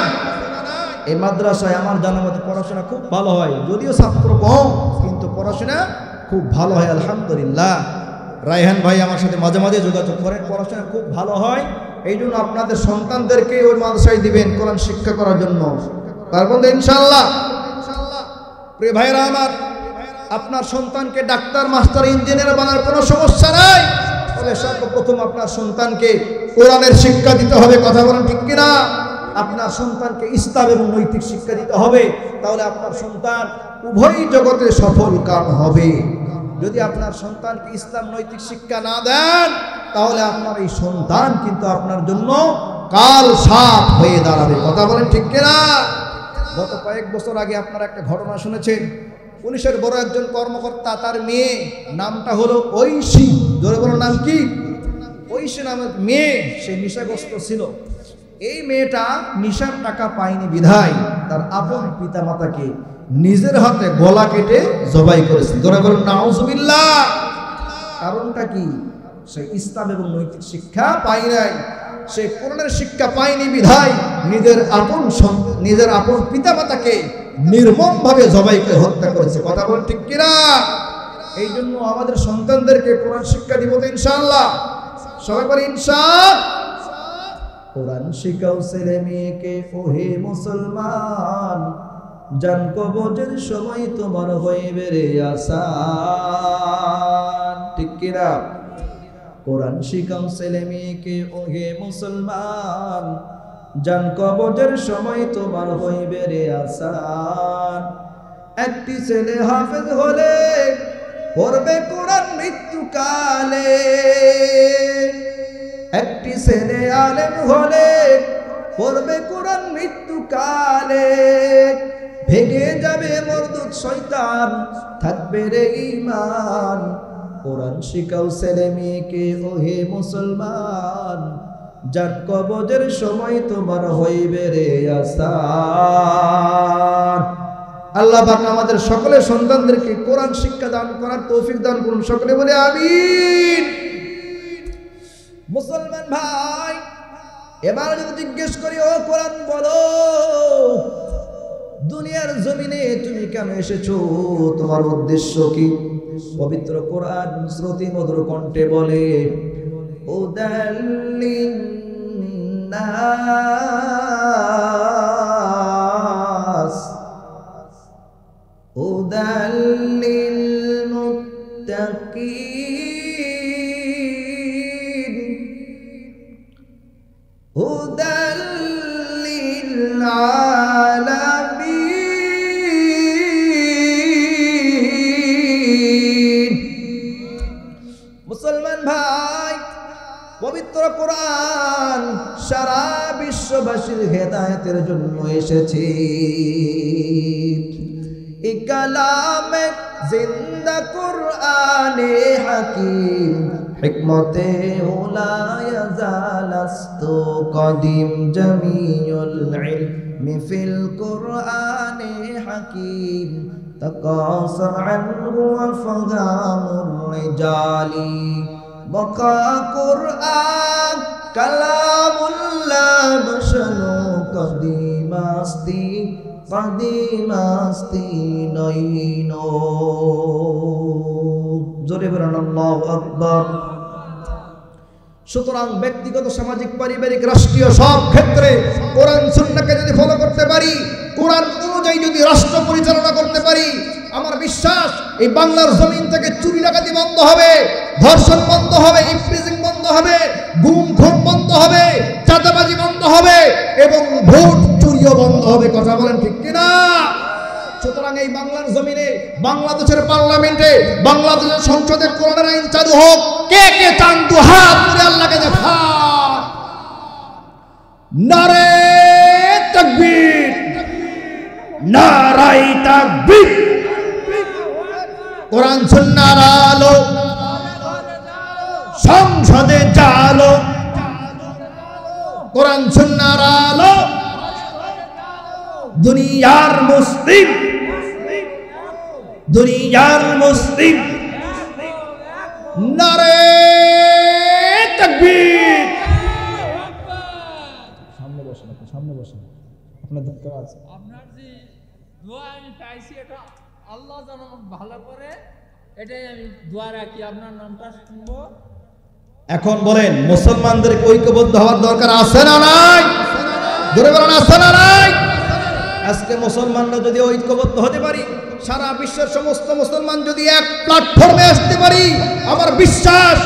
এই মাদ্রাসায় আমার জানা মতে পড়াশোনা খুব ভালো হয়, যদিও ছাত্র কম কিন্তু পড়াশোনা খুব ভালো হয় আলহামদুলিল্লাহ। রায়হান ভাই আমার সাথে মাঝে মাঝে যোগাযোগ করেন, পড়াশোনা খুব ভালো হয়। এই জন্য আপনাদের সন্তানদেরকে ওই মাদ্রাসায় দিবেন কোরআন শিক্ষা করার জন্য, পারবেন তো ইনশাআল্লাহ? প্রিয় ভাইরা আমার, আপনার সন্তানকে ডাক্তার, মাস্টার, ইঞ্জিনিয়ার বানার কোনো সমস্যা নাই, তবে সর্বপ্রথম আপনার সন্তানকে কোরআনের শিক্ষা দিতে হবে। কথা বলেন ঠিক কিনা? আপনার সন্তানকে ইসলাম এবং নৈতিক শিক্ষা দিতে হবে, তাহলে আপনার সন্তান উভয় জগতে সফল কাম হবে। যদি আপনার সন্তানকে ইসলাম নৈতিক শিক্ষা না দেন তাহলে আপনার এই সন্তান কিন্তু আপনার জন্য কাল সাপ হয়ে দাঁড়াবে। কথা বলেন ঠিক কিনা? গত কয়েক বছর আগে আপনারা একটা ঘটনা শুনেছেন, পুলিশের বড় একজন কর্মকর্তা, তার মেয়ে নামটা হলো ঐশী। জোরে বলো নাম কি? ঐশী নামের মেয়ে, সে নেশাগ্রস্ত ছিল। এই মেয়েটা নেশার টাকা পায়নি বিধায় তার আপন পিতামাতাকে নিজের হাতে গলা কেটে জবাই করেছে। জোরে বলো নাউজুবিল্লাহ। কারণটা কি? সে ইসলাম এবং নৈতিক শিক্ষা পায় নাই, সে কোরআনের শিক্ষা পায়নি বিধায় নিজের আপন পিতামাতাকে নির্মমভাবে জবাই করে হত্যা করেছে। কথা বল ঠিক কিনা? এই জন্য আমাদের সন্তানদেরকে কোরআন শিক্ষা দিব তো ইনশাআল্লাহ। সবাই বলি ইনশাআল্লাহ। কোরআন শিখাও ছেলে মেয়েকে, ওহে মুসলমান, জান কবজের সময় তোমার হইবে রে আসান। ঠিক কিনা? কোরআন শিখাও ছেলে মেয়েকে, ওহে মুসলমান, জান কবজের সময় তোমার হইবে রে আসান। একটি ছেলে হাফেজ হলে পড়বে কোরআন মৃত্যুকালে, একটি ছেলে আলেম হলে পড়বে কোরআন মৃত্যুকালে। ভেঙে যাবে মরদুদ শয়তান, থাকবে রে ঈমান। কোরআন শিখাও ছেলে মেয়েকে, ওহে মুসলমান, যার কবজের সময় তোমার হইবে রে আসান। আল্লাহ পাক আমাদের সকলের সন্তানদেরকে কোরআন শিক্ষা দান করার তৌফিক দান করুন। সকলে বলে আমিন। মুসলমান ভাই, এবার যদি জিজ্ঞেস করি, ও কোরআন বলো, দুনিয়ার জমিনে তুমি কেন এসেছো? তোমার উদ্দেশ্য কি? পবিত্র কোরআন শ্রুতি মধুর কণ্ঠে বলে, উদাল্লিন্নাস উদাল্লিল মুত্তাকিন উদাল্লিল আলামিন। মুসলমান ভাই, পবিত্র কোরআন সারা বিশ্ববাসীর হেদায়েতের জন্য এসেছে। এই কালামে জিন্দা কোরআনে হাকিম, হিকমতে উলা ইয়াজালাস্তু কদিম, জামিউল ইলমি ফিল কোরআনে হাকিম, তাকাসার আনহু আফহামুর রিজালি। বকা কোরআন কালামুল্লাহ, বশনু কদিমাস্তি কদিমাস্তি নয়নো। জোরে বলুন আল্লাহু আকবার। সুতরাং ব্যক্তিগত, সামাজিক, পারিবারিক, রাষ্ট্রীয় সব ক্ষেত্রে কোরআন সুন্নাহকে যদি ফলো করতে পারি, কোরআন অনুযায়ী যদি রাষ্ট্র পরিচালনা করতে পারি, আমার বিশ্বাস এই বাংলার জমিন থেকে চুরি ডাকাতি বন্ধ হবে, ধর্ষণ বন্ধ হবে, ইফটিজিং বন্ধ হবে, গুম খুন বন্ধ হবে, চাঁদাবাজি বন্ধ হবে এবং ভোট চুরিও বন্ধ হবে। কথা বলেন ঠিক কিনা? সুতরাং এই বাংলার জমিনে, বাংলাদেশের পার্লামেন্টে, বাংলাদেশের সংসদে কোরআনের আইন চালু হোক। কে কে চান? দু হাত তুলে আল্লাহকে দেখান। নারে তাকবীর, নারায়ে তাকবীর। কোরআন সুন্নাহর আলো সংসদে চালো, কোরআন সুন্নাহর আলো দুনিয়ার মুসলিম, দুনিয়ার মুসলিম। নারে তাকবীর। সামনে বসেন, আপনি সামনে বসেন, আপনার দরকার আছে। আপনার যে দোয়া আমি পাইছি, এটা আল্লাহ যেন ভালো করে, এটাই আমি দোয়া রাখি। আপনার নামটা শুনবো। এখন বলেন, মুসলমানদের ঐক্যবদ্ধ হওয়ার দরকার আছে না নাই? জোরে বলেন আছে না নাই? আজকে মুসলমানরা যদি ঐক্যবদ্ধ হতে পারি, সারা বিশ্বের সমস্ত মুসলমান যদি এক প্ল্যাটফর্মে আসতে পারি, আমার বিশ্বাস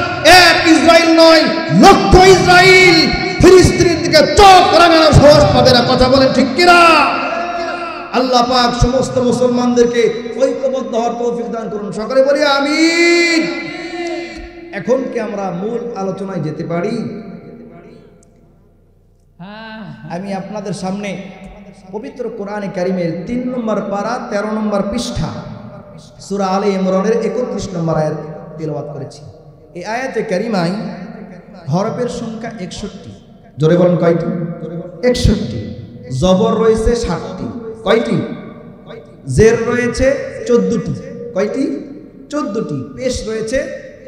এক ইসরায়েল নয়, লক্ষ ইসরায়েল ফিলিস্তিনের দিকে চোখ রাঙানোর সাহস পাবে না। কথা বলেন ঠিক কিনা? আল্লাহ পাক সমস্ত মুসলমানদেরকে ঐক্যবদ্ধ হওয়ার তৌফিক দান করুন। সকলে বলি আমিন। এখন কি আমরা মূল আলোচনায় যেতে পারি? আমি আপনাদের সামনে পবিত্র কোরআনে কারিমের 3 নম্বর পারা 13 নম্বর পৃষ্ঠা সূরা আলে ইমরানের 31 নম্বর আয়াত তেলাওয়াত করেছি। এই আয়াতে কারিমায় হরফের সংখ্যা 61। জোরে বলেন কয়টি? 61। জবর রয়েছে 60টি। কয়টি? জের রয়েছে 14টি। কয়টি? 14টি। পেশ রয়েছে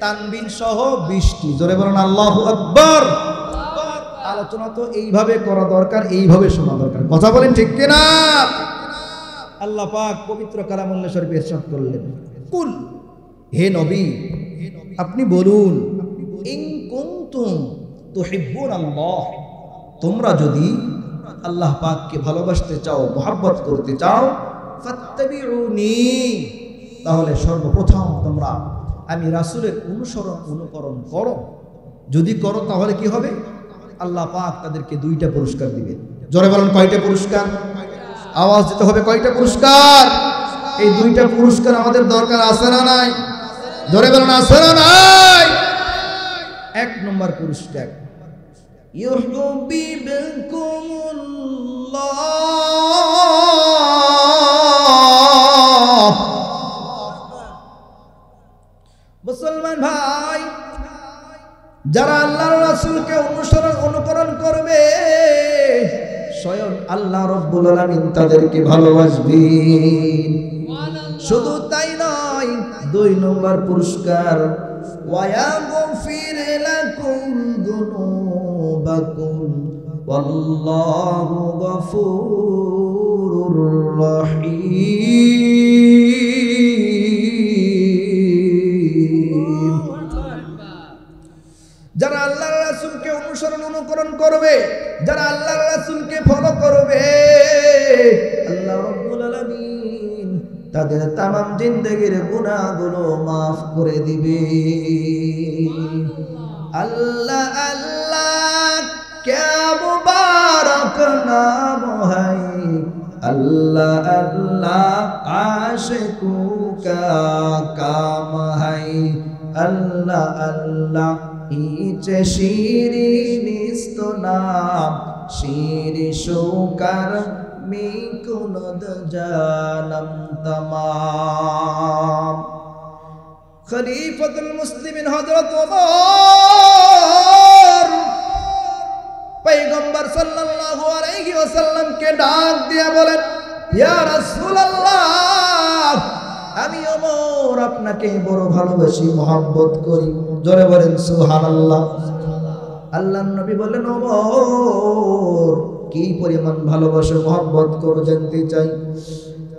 তানবিন সহ 20টি। জোরে বলেন আল্লাহু আকবার। আলোচনা তো এইভাবে করা দরকার, এইভাবে শোনা দরকার। কথা বলেন ঠিক কিনা? আল্লাহ পাক পবিত্র কালামুল্লাহ শরীফে ইরশাদ করলেন, কুল, হে নবী আপনি বলুন, ইন কুনতুম তুহিব্বুনাল্লাহ, তোমরা যদি আল্লাহ পাককে ভালোবাসতে চাও, মহব্বত করতে চাও, ফাত্তাবিউনি, তাহলে সর্বপ্রথম তোমরা আমি রাসূলের অনুকরণ করো। যদি করো তাহলে কি হবে? আল্লাহ পাক তাদেরকে 2টা পুরস্কার দিবেন। জোরে বলেন কয়টা পুরস্কার? আওয়াজ দিতে হবে, কয়টা পুরস্কার? এই 2টা পুরস্কার আমাদের দরকার আছে না নাই? জোরে বলেন আছে না নাই? 1 নম্বর পুরস্কার, ইউহিব্বুকুমুল্লাহ। মুসলমান ভাই, যারা আল্লাহর রাসূলকে অনুকরণ করবে, স্বয়ং আল্লাহ রাব্বুল আলামিন তাদেরকে ভালোবাসবেন। শুধু তাই নয়, 2 নম্বর পুরস্কার, ওয়ায়াগফির লাকুম যুনুবাকুম ওয়াল্লাহু গফুরুর রহিম। যারা আল্লাহর রাসূলকে অনুকরণ করবে, যারা আল্লাহর রাসূলকে ফলো করবে, আল্লাহ রাব্বুল আলামিন তাদের तमाम জিন্দেগীর গুনাহগুলো maaf করে দিবে। আল্লাহ আল্লাহ क्या मुबारक नाम है, अल्लाह अल्लाह आशिकों का काम है, अल्लाह अल्लाह इचे शिरीनिस्त नाम शिरी शुकर मिकुनद जानम तमाम। खलीफतुल मुस्लिमीन हजरत उमर पैगंबर सल्लल्लाहु अलैहि वसल्लम के डाक दिया बोलेन, या रासूलुल्लाह, আমি ওমর আপনাকে বড় ভালোবাসি, মহব্বত করি। জোরে বলেন সুবহানাল্লাহ। আল্লাহর নবী বললেন, ওমর কি পরিমাণ ভালোবাসো, মহব্বত করো, জানতে চাই।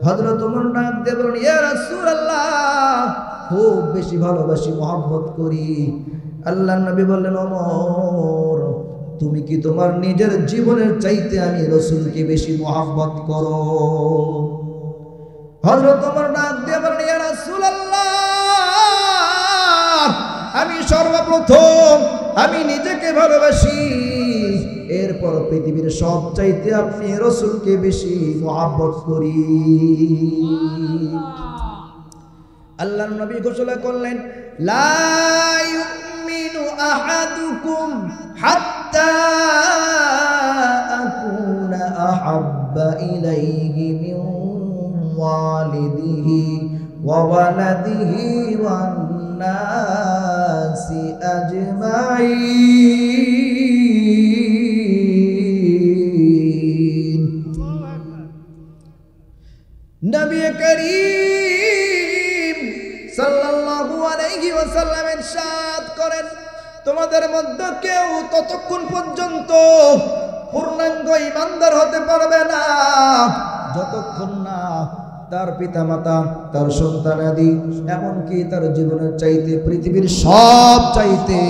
হযরত ওমর ডাক দিয়ে বলেন, ইয়া রাসূলুল্লাহ, খুব বেশি ভালোবাসি, মহব্বত করি। আল্লাহর নবী বললেন, ওমর তুমি কি তোমার নিজের জীবনের চাইতে আমি রাসূলকে বেশি মহব্বত করো? হযরত ওমর ডাক দিয়ে বলেন, ইয়া রাসূলুল্লাহ, আমি সর্বপ্রথম আমি নিজেকে ভালোবাসি, এরপর পৃথিবীর সব চাইতে আপনি রাসূলকে বেশি মহব্বত করি। আল্লাহর নবী ঘোষণা করলেন, লা ইউমিনু আহাদুকুম হাত্তা আকুনা আহাব্বা ইলাইহি মিন ওয়ালিদিহি ওয়া ওয়ালাদিহি ওয়ান নাসি আজমাইন। নবী করিম সাল্লাল্লাহু আলাইহি ওয়াসাল্লাম ইরশাদ করেন, তোমাদের মধ্যে কেউ ততক্ষণ পর্যন্ত পূর্ণাঙ্গ ঈমানদার হতে পারবে না যতক্ষণ না তার পিতামাতা, তার সন্তানাদি, এমনকি তার জীবনের চাইতে পৃথিবীর সব চাইতে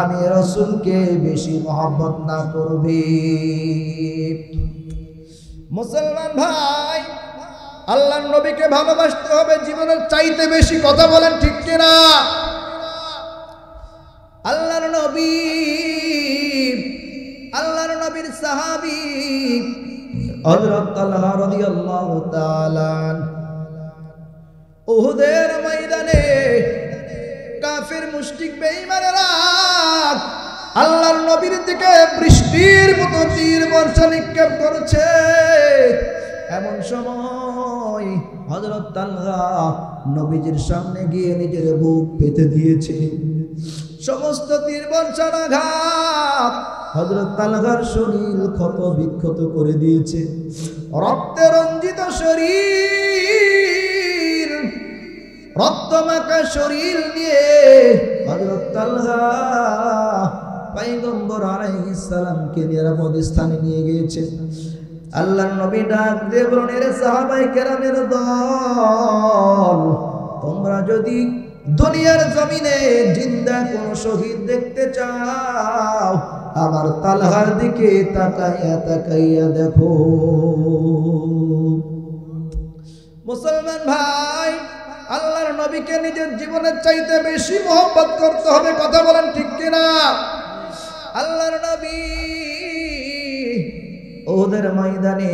আমি রাসূলকে বেশি মহব্বত না করবে। মুসলমান ভাই, আল্লাহর নবীকে ভালোবাসতে হবে জীবনের চাইতে বেশি। কথা বলেন ঠিক কিনা? আল্লাহর নবী, আল্লাহর নবীর সাহাবী হযরত তালহা রাদিয়াল্লাহু তাআলা উহুদের ময়দানে কাফির মুশরিক বেঈমানেরা আল্লাহর নবীর দিকে বৃষ্টির মতো তীর বর্ষা নিক্ষেপ করছে। এমন সময় হযরত তালহা নবীজির সামনে গিয়ে নিজের বুক পেতে দিয়েছে। সমস্ত তীর বর্ষাঘাত হযরত তালহার শরীর ক্ষত বিক্ষত করে দিয়েছে। রক্তে রঞ্জিত শরীর, রক্তমাখা শরীর নিয়ে হযরত তালহা পয়গম্বর আলাইহিস সালামকে নিরাপদ স্থানে নিয়ে গিয়েছেন। আল্লাহর নবী ডাক দিয়ে বলেন, এর সাহাবায়ে কেরামের দল, তোমরা যদি দুনিয়ার জমিনে জিন্দা কোন শহীদ দেখতে চাও, আমার তালহার দিকে তাকাইয়া তাকাইয়া দেখো। মুসলমান ভাই, আল্লাহর নবীকে নিজের জীবনের চাইতে বেশি মহব্বত করতে হবে। কথা বলেন ঠিক কিনা? আল্লাহর নবী ওদের ময়দানে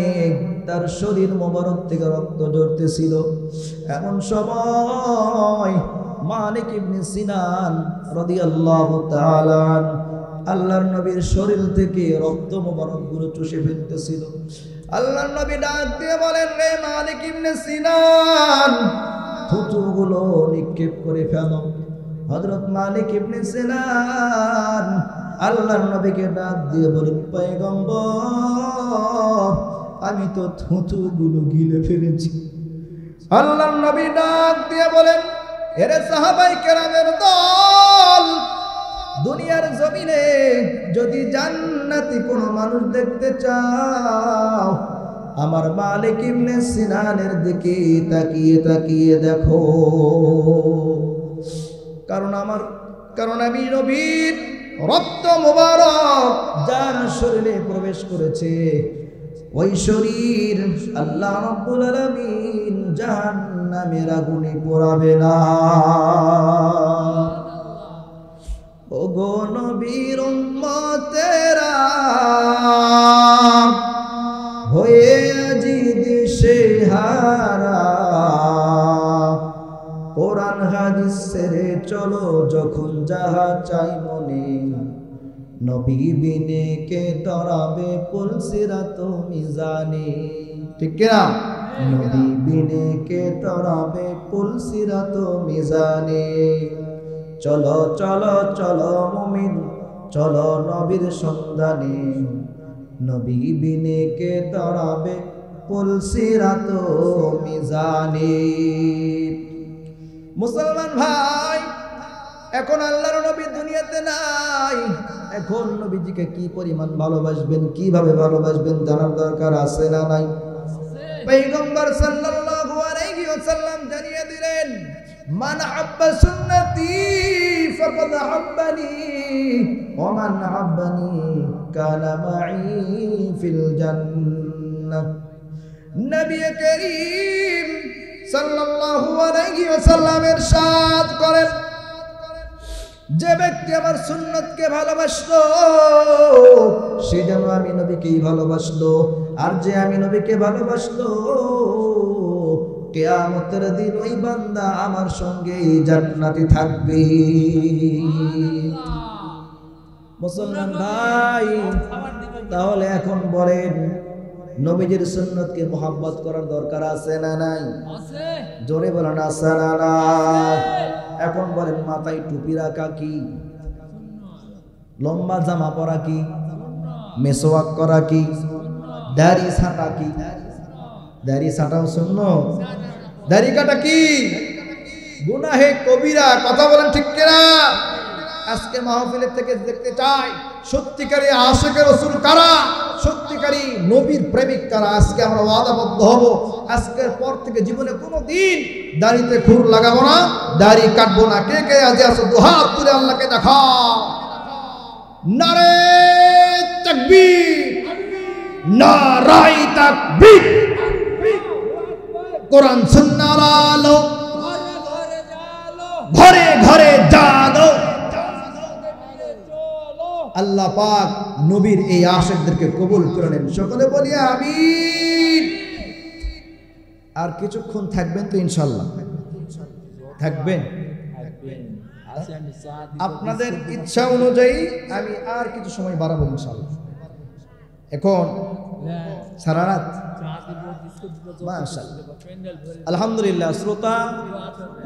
তার শরীর মোবারক থেকে রক্ত ঝরতেছিল। এমন সময় মালিক ইবনে সিনান রাদিয়াল্লাহু তাআলা আল্লাহর নবীর শরীর থেকে রক্ত মোবারক গুলো চুষে ফেলতেছিল। আল্লাহর নবী ডাক দিয়ে বলেন, রে মালিক ইবনে সিনান, থুতুগুলো নিক্ষেপ করে ফেলো। হযরত মালিক ইবনে সিনান আল্লাহর নবীকে ডাক দিয়ে বলেন, পয়গম্বর, আমি তো থুতুগুলো গিলে ফেলেছি। আল্লাহর নবী ডাক দিয়ে বলেন, এরে সাহাবায়ে কেরামের দল, দুনিয়ার জমিনে যদি জান্নাতি কোনো মানুষ দেখতে চাও, আমার মালিক ইবনে সিনানের দিকে তাকিয়ে তাকিয়ে দেখো। কারণ আমি নবীর রক্ত মোবারক যার শরীরে প্রবেশ করেছে, ওই শরীর আল্লাহ রাব্বুল আলামিন জাহান্নামের আগুনে পোড়াবে না। ও গো নবীর উম্মতেরা, হয়ে আজি দিশেহারা, কোরআন হাদিস ছেড়ে চলো যখন যাহা চাই মনে, নবী বিনে কে তরাবে পুলসিরাত মিজানে। ঠিক কিনা? নবী বিনে কে তরাবে পুলসিরাত মিজানে। চলো চলো চলো মুমিন, চলো নবীর সন্ধানে, নবী বিনে কে তরাবে পুলসিরাত মিজানে। মুসলমান ভাই, এখন আল্লাহর নবী দুনিয়াতে নাই। এখন নবীজিকে কি পরিমাণ ভালোবাসবেন, কিভাবে ভালোবাসবেন জানার দরকার আছে না নাই? পয়গম্বর সাল্লাল্লাহু আলাইহি ওয়াসাল্লাম জানিয়ে দিলেন, মান আহাব্বা সুন্নতি ফাকাদ আহাব্বানি ওয়া মান আহাব্বানি কানা মাই ফিল জান্নাহ। নবী করিম সাল্লাল্লাহু আলাইহি ওয়াসাল্লাম ইরশাদ করেন, যে ব্যক্তি আমার সুন্নতকে ভালোবাসলো, সে যেন আমি নবীকেই ভালোবাসলো। আর যে আমি নবীকে ভালোবাসলো, কিয়ামতের দিন ওই বান্দা আমার সঙ্গে জান্নাতে থাকবে। মুসলমান ভাই, তাহলে এখন বলেন, নবীজির সুন্নতকে মোহাব্বত করার দরকার আছে না নাই? জোরে বলেন আছে না নাই? এখন বলেন, মাথায় টুপি রাখা কি? লম্বা জামা পরা কি? মেসওয়াক করা কি? দাড়ি ছাঁটা কি? দাড়ি ছাঁটাও সুন্নাত। দাড়ি কাটা কি? গুনাহে কবিরা। কথা বলেন ঠিক কিনা? আজকে মাহফিলের থেকে দেখতে চাই সত্যিকারী আশিকের রাসূল কারা, সত্যিকারী নবীর প্রেমিক কারা। আজকে আমরা ওয়াদাবদ্ধ হব, আজকের পর থেকে জীবনে কোনোদিন দাড়িতে খুর লাগাবো না, দাড়ি কাটবো না। কে কে আজ আসো দুহাত তুলে আল্লাহকে দেখাও। নারে তাকবীর, নারাই তাকবীর। কোরআন সুন্নাহর আলো ঘরে ঘরে জালো। আল্লাহ পাক নবীর এই আশিকদেরকে কবুল করে নেন। সকলে বলি আমিন। আর কিছুক্ষণ থাকবেন তো ইনশাআল্লাহ? থাকবেন? আপনাদের ইচ্ছা অনুযায়ী আমি আর কিছু সময় বাড়াবো ইনশাআল্লাহ। এখন হ্যাঁ সারা রাত চা দিব বিস্কুট দিব মাশাআল্লাহ প্যান্ডেল ভরে আলহামদুলিল্লাহ শ্রোতা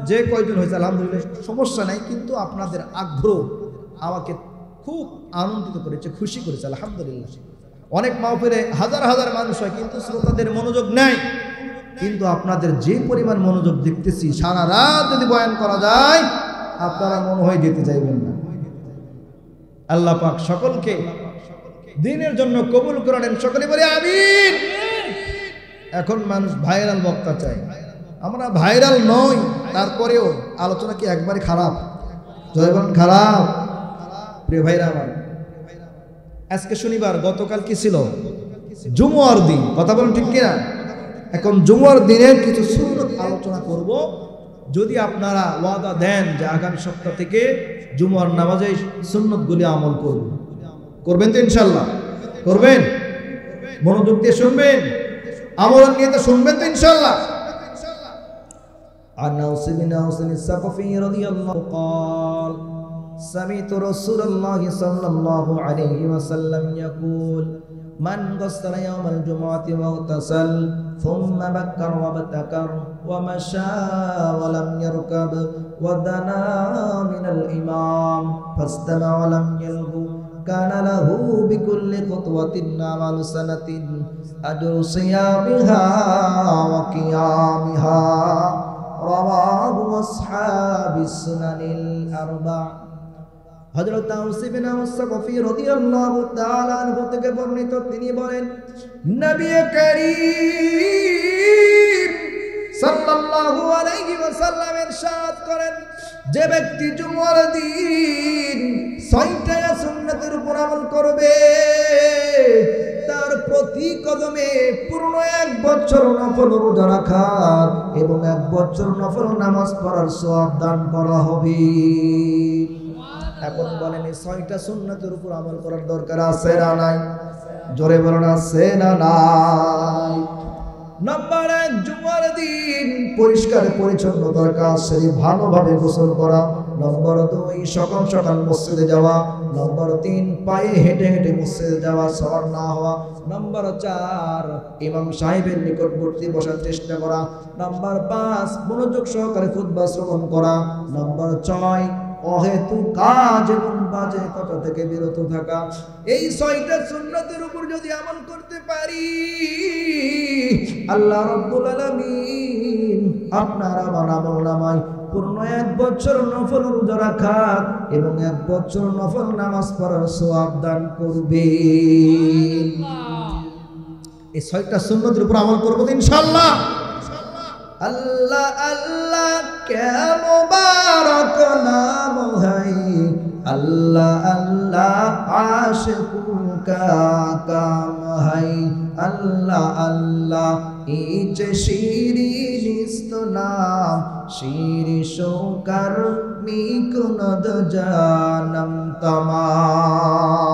যে কয়জন হয়েছে আলহামদুলিল্লাহ সমস্যা নাই কিন্তু আপনাদের আগ্রহ আমাকে খুব আনন্দিত করেছে খুশি করেছে আলহামদুলিল্লাহ অনেক মাহফিলে হাজার হাজার মানুষ হয় কিন্তু শ্রোতাদের মনোযোগ নেই কিন্তু আপনাদের যে পরিমাণ মনোযোগ দেখতেছি সারা রাত যদি বয়ান করা যায় আপনারা মনে হয় যেতে চাইবেন না আল্লাহ পাক সকলকে দ্বীনের জন্য কবুল করে নেন সকলে বলে আমিন এখন মানুষ ভাইরাল বক্তা চায় আমরা ভাইরাল নই তারপরেও আলোচনা কি একবারে খারাপ জয়বন খারাপ প্রিয় ভাইরা আমার আজকে শনিবার গতকাল কি ছিল জুমার দিন কথা বলেন ঠিক কিনা এখন জুমার দিনের কিছু সুন্নত আলোচনা করব যদি আপনারা ওয়াদা দেন যে আগামী সপ্তাহ থেকে জুমার নামাজে সুন্নতগুলি আমল করব করবেন তো ইনশাআল্লাহ করবেন মনোযোগ দিয়ে শুনবেন আমল নিয়ে তো শুনবেন তো ইনশাআল্লাহ عن أوس بن أوس الثقفي رضي الله قال سمعت رسول الله صلى الله عليه وسلم يقول من غسل يوم الجمعة واغتسل ثم بكر وابتكر ومشى ولم يركب ودنا من الإمام فاستمع ولم يلغو كان له بكل خطوة عمل سنة أجر صيامها وقيامها رواه أصحاب السنن الأربع হযরত আউস ইবনে আস-সাকফি রাদিয়াল্লাহু তাআলা আনহু থেকে বর্ণিত তিনি বলেন নবী করিম সাল্লাল্লাহু আলাইহি ওয়াসাল্লাম ইরশাদ করেন যে ব্যক্তি জুমার দিন 6টা সুন্নাতের উপর আমল করবে তার প্রতি কদমে পূর্ণ 1 বছর নফল রোজা রাখা এবং 1 বছর নফল নামাজ পড়ার সওয়াব দান করা হবে এখন বলেন এই 6টা সুন্নাতের উপর আমল করার দরকার আছে না নাই জোরে বলুন আছে না নাই নাম্বার 1 জুমার দিন পরিষ্কার পরিচ্ছন্নতার কাজ সেরে ভালোভাবে গোসল করা নম্বর 2 সকাল সকাল মসজিদে যাওয়া নম্বর 3 পায়ে হেঁটে হেঁটে মসজিদে যাওয়া সওয়ার না হওয়া নম্বর 4 ইমাম সাহেবের নিকটবর্তী বসার চেষ্টা করা নম্বর 5 মনোযোগ সহকারে খুতবা শ্রবণ করা নম্বর 6 অহেতু কাজ এবং বাজে কথা থেকে বিরত থাকা এই 6টা সুন্নতের উপর যদি আমল করতে পারি আল্লাহ রাব্বুল আলামিন আপনার আমার আমলনামায় পূর্ণ 1 বছর নফল রোজা রাখা এবং 1 বছর নফল নামাজ পড়ার সওয়াব দান করবে এই 6টা সুন্নতের উপর আমল করব ইনশাআল্লাহ আল্লাহ আল্লাহ কে মুবারক নাম है अल्लाह अल्लाह आशिकों का काम है अल्लाह अल्लाह इच शीरीनिस्त नाम शीर शोकर मिकुनद जानम तमाम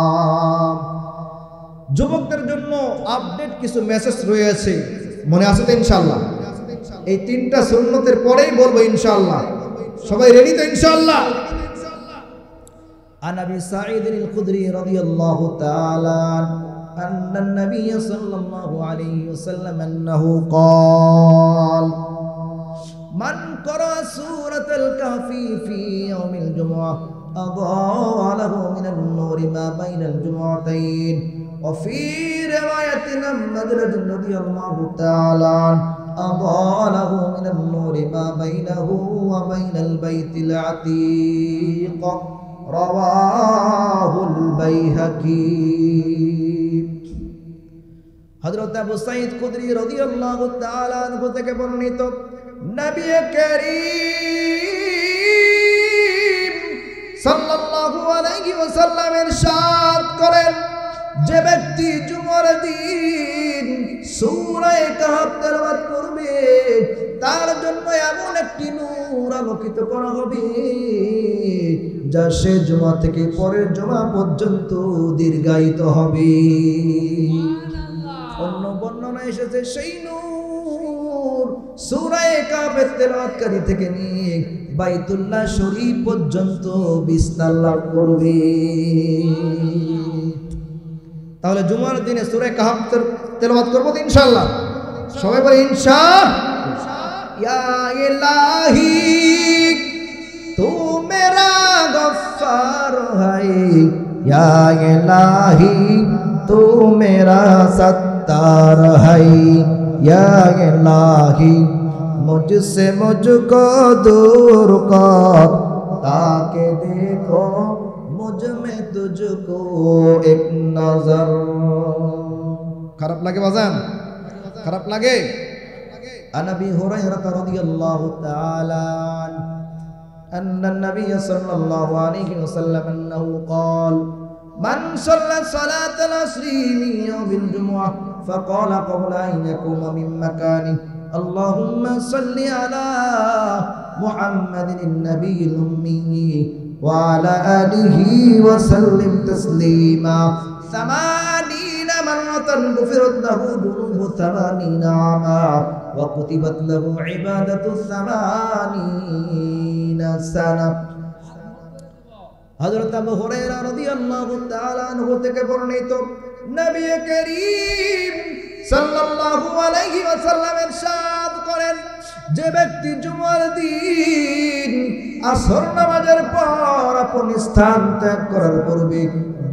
যুবকদের জন্য আপডেট কিছু মেসেজ রয়েছে মনে আছে তো ইনশাআল্লাহ এই 3টা সুন্নতের পরেই বলবো ইনশাআল্লাহ সবাই রেডি তো ইনশাআল্লাহ عن ابي سعيد الخدري رضي الله تعالى ان النبي صلى الله عليه وسلم انه قال من قرأ سورة الكهف في يوم الجمعة أضاء له من النور ما بين الجمعتين وفي رواية مدرج رضي الله تعالى أضاء له من النور ما بينه وبين البيت العتيق رواه البيهقي হযরত আবু সাঈদ খুদরি রাদিয়াল্লাহু তাআলা আনহু থেকে বর্ণিত নবী করিম সাল্লাল্লাহু আলাইহি ওয়াসাল্লাম ইরশাদ করেন যে ব্যক্তি জুমার দিন সূরা কাহফ তেলাওয়াত করবে তার জন্য এমন একটি নূর আলোকিত করা হবে যা সে জুমা থেকে পরের জুমা পর্যন্ত দীর্ঘায়িত হবে অন্য বর্ণনা এসেছে সেই নূর সূরা কাহফের তেলাওয়াতকারী থেকে নিয়ে বাইতুল্লাহ শরীফ পর্যন্ত বিস্তার লাভ করবে তাহলে জুমার দিনে সূরা কাহফ তেলাওয়াত করব তো ইনশাআল্লাহ। সবাই বলে ইয়া ইলাহি তু মেরা গফফার হাই, ইয়া ইলাহি তু মেরা সত্তার হাই, ইয়া ইলাহি मुझसे मुझको दूर कर ताकि देखो मुझ में तुझको एक नजर। খারাপ লাগে বাজান? খারাপ লাগে? عن ابي هريره رضي الله تعالى عنه ان النبي صلى الله عليه وسلم انه قال من صلى صلاه العصر من يوم الجمعه فقال قبل ان يقوم من مكانه اللهم صل على محمد النبي الأمي وعلى آله وسلم تسليما 80 مرة غفرت له ذنوب 80 عاما وكتبت له عبادة 80 سنة। হযরত আবু হুরায়রা রাদিয়াল্লাহু তাআলা আনহু থেকে বর্ণিত, নবী করিম সাল্লাল্লাহু আলাইহি ওয়াসাল্লাম ইরশাদ করেন, যে ব্যক্তি জুমার দিন আসর নামাজের পর আপন স্থান ত্যাগ করার পূর্বে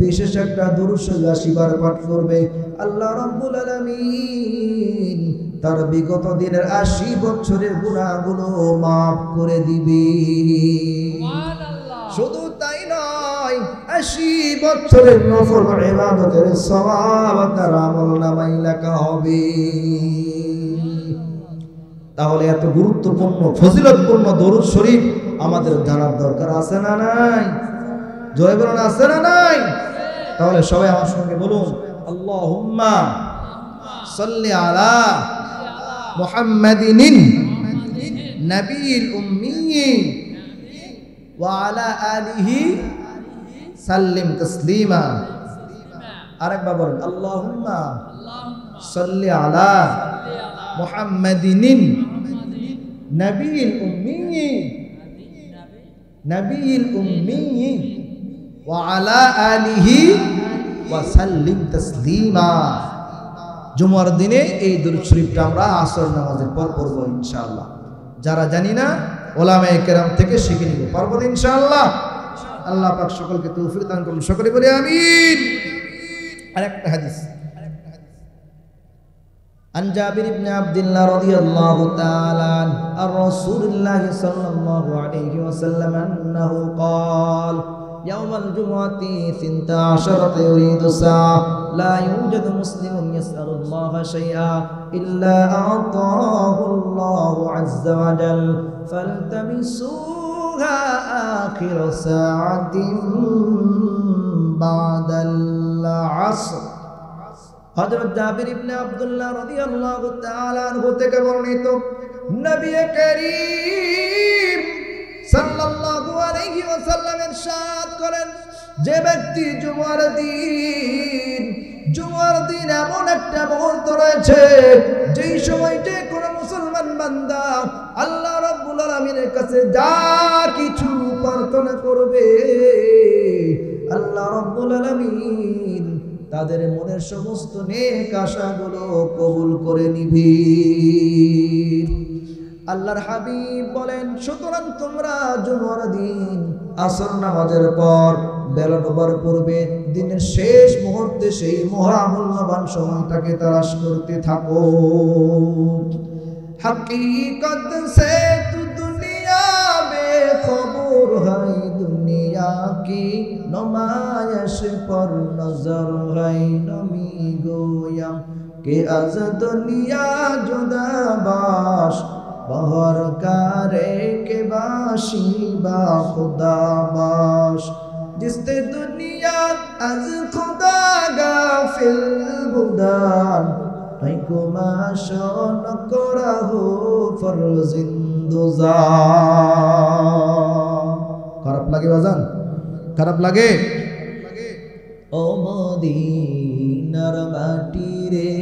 বিশেষ একটা দুরূদ শরীফ 80 বার পাঠ করবে, আল্লাহ রাব্বুল আলামিন তার বিগত দিনের 80 বছরের গুনাহগুলো মাফ করে দিবে। সুবহানাল্লাহ। শুধু তাই নয়, 80 বছরের নফল ইবাদতের সওয়াব তার আমলনামায় লেখা হবে। তাহলে এত গুরুত্বপূর্ণ ফজিলতপূর্ণ দরুদ শরীফ আমাদের জানার দরকার আছে না নাই? জয় বলুন, আছে না নাই? তাহলে সবাই আমার সঙ্গে বলুন, আল্লাহুম্মা সাল্লি আলা মুহাম্মাদিন নবিয়িল উম্মি ওয়া আলা আলিহি সাল্লিম তাসলিমা। আরেকবার বলুন, আল্লাহুম্মা সাল্লি আলা মুহাম্মাদিন নবিয়িল উম্মি ওয়া আলা আলিহি ওয়া সাল্লিম তাসলিমা। জুমার দিনে এই দরুদ শরীফটা আমরা আসর নামাজের পর পড়ব ইনশাআল্লাহ। যারা জানি না উলামায়ে কেরাম থেকে শিখে নিব, পারবো ইনশাআল্লাহ। আল্লাহ পাক সকলকে তৌফিক দান করুন, সকলে বলি আমিন। আরেকটা হাদিস, عن جابر بن عبد الله رضي الله تعالى عن رسول الله صلى الله عليه وسلم أنه قال يوم الجمعة 12 يريد ساعة لا يوجد مسلم يسأل الله شيئا إلا أعطاه الله عز وجل فالتمسوها آخر ساعة بعد العصر। হযরত জাবির ইবনে আব্দুল্লাহ রাদিয়াল্লাহু তাআলা আনহু থেকে বর্ণিত, নবী করিম সাল্লাল্লাহু আলাইহি ওয়াসাল্লাম ইরশাদ করেন, যে ব্যক্তি জুমার দিন এমন একটা মুহূর্ত রয়েছে যেই সময়তে কোন মুসলমান বান্দা আল্লাহ রাব্বুল আলামিনের কাছে যা কিছু প্রার্থনা করবে আল্লাহ রাব্বুল আলামিন তাদের মনের সমস্ত নেক আশাগুলো কবুল করে নিবে। আল্লাহর হাবিব বলেন, সুতরাং তোমরা জুমার দিন আসর নামাজের পর বেলা ডোবার পূর্বে দিনের শেষ মুহূর্তে সেই মহামূল্যবান সময়টাকে তালাশ করতে থাকো। हकीकत से तू दुनिया बेखबर है, दुनिया की नुमाइश पर नजर है। नमी गोया कि आज दुनिया जुदा बाश बहर करे के बाशी बा खुदा बाश। जिसते दुनिया आज खुदा गाफिल बुदान কুমাশন করাহু ফরজিন্দুজা। খারাপ লাগে বাজান? খারাপ লাগে? ও মদিনার মাটি রে,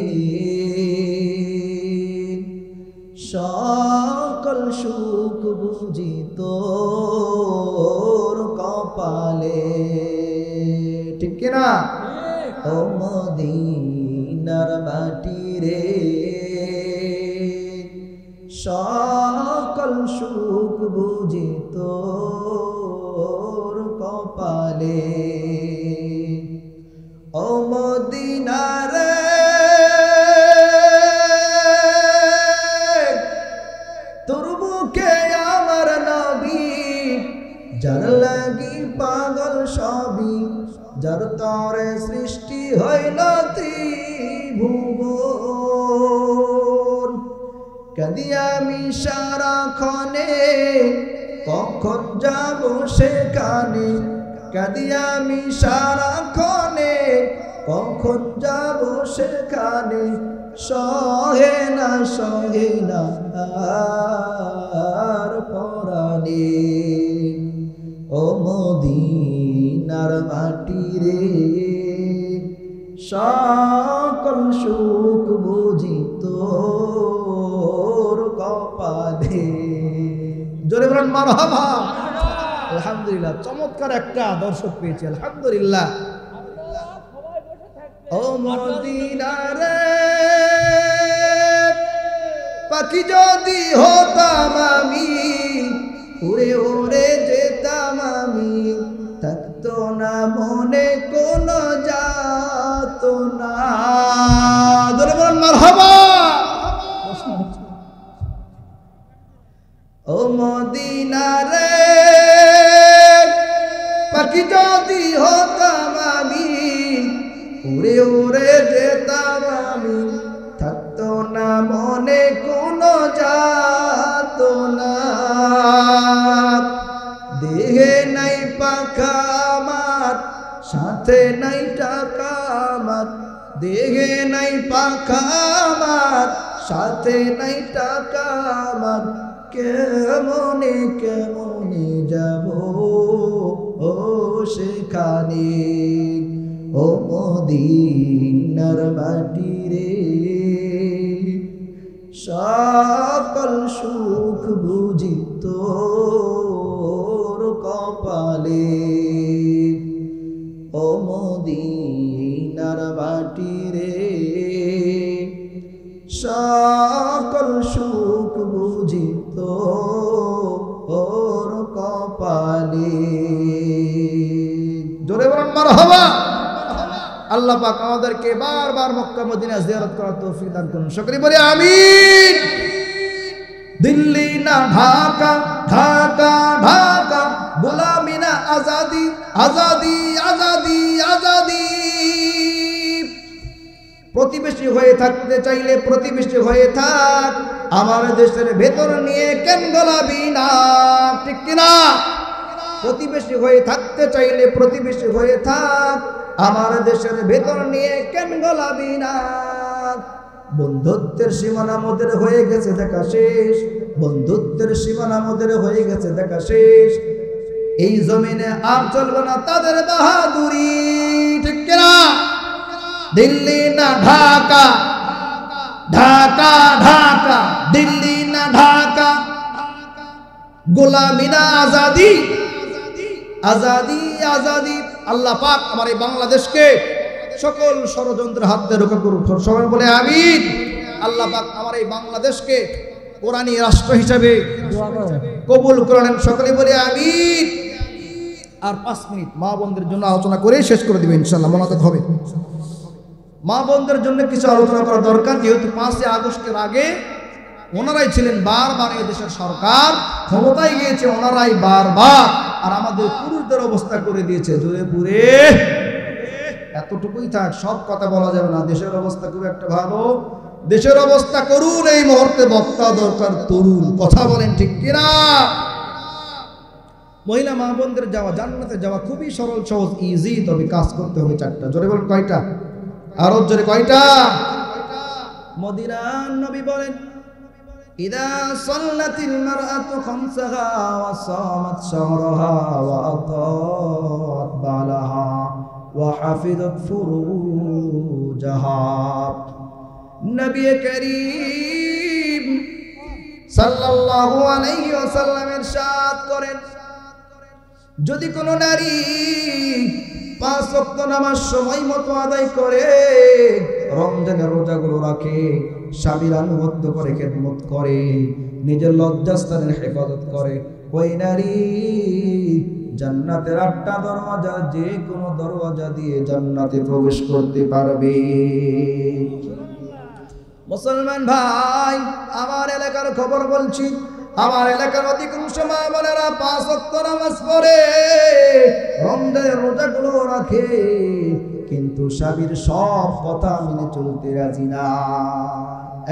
সকল সুখ বুঝি তোর কপালে, ঠিক কিনা? ও মদিনা মাটি রে সকল সুখ বুঝি তোর কপালে ও মদিনা রে তোর বুকে আমার নবী যার লাগি পাগল সবই যার তরে সৃষ্টি হইল ত্রিভুবন কাঁদি আমি সারাক্ষণে কখন যাব সেখানে কাঁদি আমি সারাক্ষণে কখন যাব সেখানে সহে না আর পরাণে ও মদিনার মাটি রে সকল সুখ বুঝি তোর কপালে জোরে বলেন মারহাবা আলহামদুলিল্লাহ চমৎকার একটা দর্শক পেয়েছি আলহামদুলিল্লাহ ও মদিনা রে পাখি যদি হতাম আমি উড়ে উড়ে যেতাম আমি থাকতো না মনে কোন যাত না জোরে বলেন মারহাবা ও মদিনা রে পাখি যদি হতাম আমি উড়ে উড়ে যেতাম আমি থাকতো না মনে কোন যাত না দেহে নাই পাখা আমার সাথে নাই টাকা আমার দেহে নাই পাখা আমার সাথে নাই টাকা আমার কেমনে কেমনে যাব ও সেখানে ও মদিনার মাটি রে সকল সুখ বুঝি তোর কপালে ও মদিনার মাটি রে সকল সুখ বুঝি তোর কপালে জোরে বলেন মারহাবা আল্লাহ পাক আমাদেরকে বারবার মক্কা মদিনা জিয়ারত করার তৌফিক দান করুন সকলে বলি আমিন দিল্লি না ঢাকা ঢাকা ঢাকা গোলামি না আজাদি আজাদি আজাদি আজাদি প্রতিবেশী হয়ে থাকতে চাইলে প্রতিবেশী হয়ে থাক আমার দেশের ভেতর নিয়ে কেন গোলামি না ঠিক কিনা প্রতিবেশী হয়ে থাকতে চাইলে প্রতিবেশী হয়ে থাক আমার দেশের ভেতর নিয়ে কেন গোলামি না বন্ধুত্বের সীমানা মোদের হয়ে গেছে দেখা শেষ বন্ধুত্বের সীমানা মোদের হয়ে গেছে দেখা শেষ এই জমিনে আর চলবে না তাদের বাহাদুরি ঠিক কিনা দিল্লি না ঢাকা ঢাকা ঢাকা দিল্লি না ঢাকা গোলামি না আজাদি আজাদি আজাদি আল্লাহ পাক আমার এই বাংলাদেশকে সকল ষড়যন্ত্রের হাত থেকে রক্ষা করুন সবাই বলে আমিন আল্লাহ পাক আমার এই বাংলাদেশকে কোরআনী রাষ্ট্র হিসেবে কবুল করেন সকলে বলে আমিন আর 5 মিনিট মা বোনদের জন্য আলোচনা করে শেষ করে দিবেন ইনশাআল্লাহ মোনাজাত হবে মা বোনদের জন্য কিছু আলোচনা করা দরকার যেহেতু 5 আগস্টের আগে ওনারাই ছিলেন বারবার এই দেশের সরকার ক্ষমতায় গিয়েছে ওনারাই বারবার আর আমাদের পুরুষদের অবস্থা করে দিয়েছে জোরে পুরে এতটুকুই থাক সব কথা বলা যাবে না দেশের অবস্থা খুব একটা ভালো দেশের অবস্থা করুন এই মুহূর্তে বক্তা দরকার তরুণ কথা বলেন ঠিক কিনা মহিলা মা বোনদের যাওয়া জান্নাতে যাওয়া খুবই সরল সহজ ইজি তবে কাজ করতে হবে 4টা জোরে বলেন কয়টা আরো জোরে কয়টা মদিনার নবী বলেন ইদা সাল্লাতিল মারআতু খামসাহা ওয়া সামাত শাহরাহা ওয়া আতাত বালাহা ওয়া হাফিযাত ফুরুজাহা নবী করিম সাল্লাল্লাহু আলাইহি ওয়াসাল্লাম ইরশাদ করেন যদি কোনো নারী 5 ওয়াক্ত নামাজ সময় মতো আদায় করে রমজানের রোজাগুলো রাখে, স্বামীর আনুগত্য করে, খেদমত করে, নিজের লজ্জাস্থানের হেফাজত করে, ওই নারী জান্নাতের 8টা দরওয়াজা, যে কোনো দরওয়াজা দিয়ে জান্নাতে প্রবেশ করতে পারবে। মুসলমান ভাই, আমার এলাকার খবর বলছি, আমার এলাকার অধিকাংশ মা বোনেরা 5 ওয়াক্ত নামাজ পড়ে, রমজানের রোজাগুলো রাখে, কিন্তু স্বামীর সব কথা মেনে চলতে রাজি না।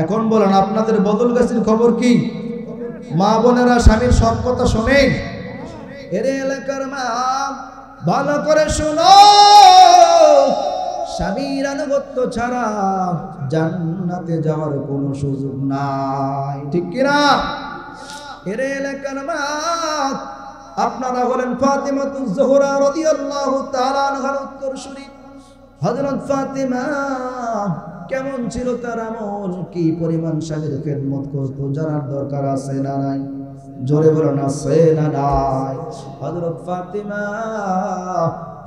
এখন বলেন, আপনাদের বদলগাছির খবর কি? মা বোনেরা স্বামীর সব কথা শোনেন? এর এলাকার মা, ভালো করে শোনো, স্বামীর আনুগত্য ছাড়া জান্নাতে যাওয়ার কোনো সুযোগ নাই, ঠিক কিনা? এর এলাকার মা, আপনারা হলেন ফাতিমাতুজ জোহরা রাদিয়াল্লাহু তাআলা আনহার উত্তরসূরি। হযরত ফাতিমা কেমন ছিল তার আমল, কি পরিমাণ স্বামীর খেদমত করত, জানার দরকার আছে না নাই? জোরে বলেন, আছে না নাই? হযরত ফাতিমা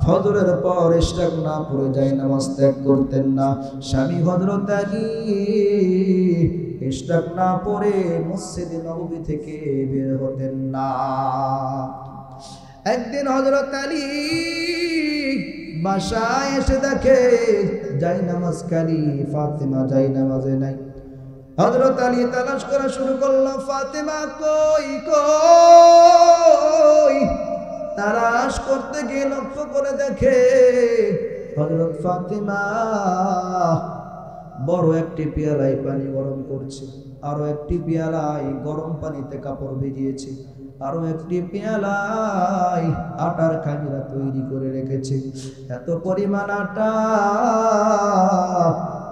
ফজরের পর ইশরাক না পড়ে যায় নামাজ ত্যাগ করতেন না। স্বামী হযরত আলী ইশরাক না পড়ে মসজিদে নববী থেকে বের হতেন না। একদিন হযরত আলী বাসায় এসে দেখে যাই নামাজ খালি, ফাতিমা যাই নামাজে নাই। হযরত আলী তালাশ করা শুরু করলো, ফাতিমা কই কই। তালাশ করতে গিয়ে লক্ষ্য করে দেখে হযরত ফাতিমা বড় একটি পেয়ালায় পানি গরম করছে, আরো একটি পেয়ালায় গরম পানিতে কাপড় ভিজিয়েছে, আরো একটি পেয়ালায় আটার খামিরা তৈরি করে রেখেছে। এত পরিমাণ আটা,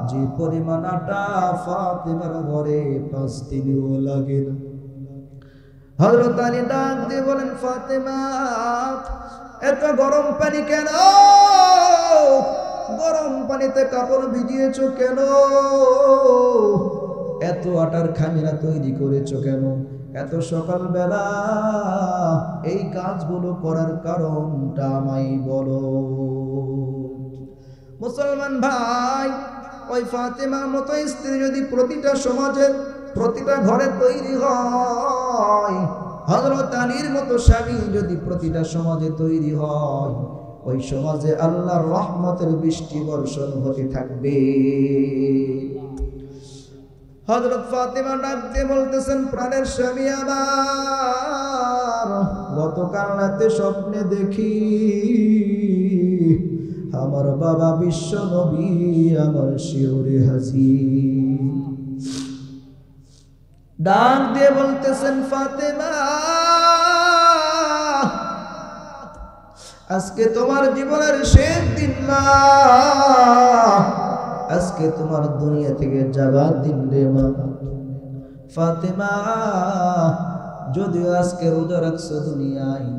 যে পরিমাণ আটা ফাতিমার ঘরে 5 দিনও লাগে না। হযরত আলী ডাক দিয়ে বলেন, ফাতিমা এত গরম পানি কেন? গরম পানিতে কাপড় ভিজিয়েছো কেন? এত আটার খামিরা তৈরি করেছো কেন? এত সকালবেলা এই কাজগুলো করার কারণটা আমায় বলো। মুসলমান ভাই, ওই ফাতিমার মতো স্ত্রী যদি প্রতিটা সমাজে, প্রতিটা ঘরে তৈরি হয়, হযরত আলীর মতো স্বামী যদি প্রতিটা সমাজে তৈরি হয়, ওই সমাজে আল্লাহর রহমতের বৃষ্টি বর্ষণ হতে থাকবে। হযরত ফাতিমা ডাক দিয়ে বলতেছেন, প্রাণের স্বামী আমার, গতকাল রাতে স্বপ্নে দেখি আমার বাবা বিশ্ব নবী আমার শিওরে হাজির। ডাক দিয়ে বলতেছেন, ফাতিমা আজকে তোমার জীবনের শেষ দিন না, আজকে তোমার দুনিয়া থেকে যাবার দিন রে মা। ফাতিমা যদিও আজকে রোজা রাখছো দুনিয়ায়,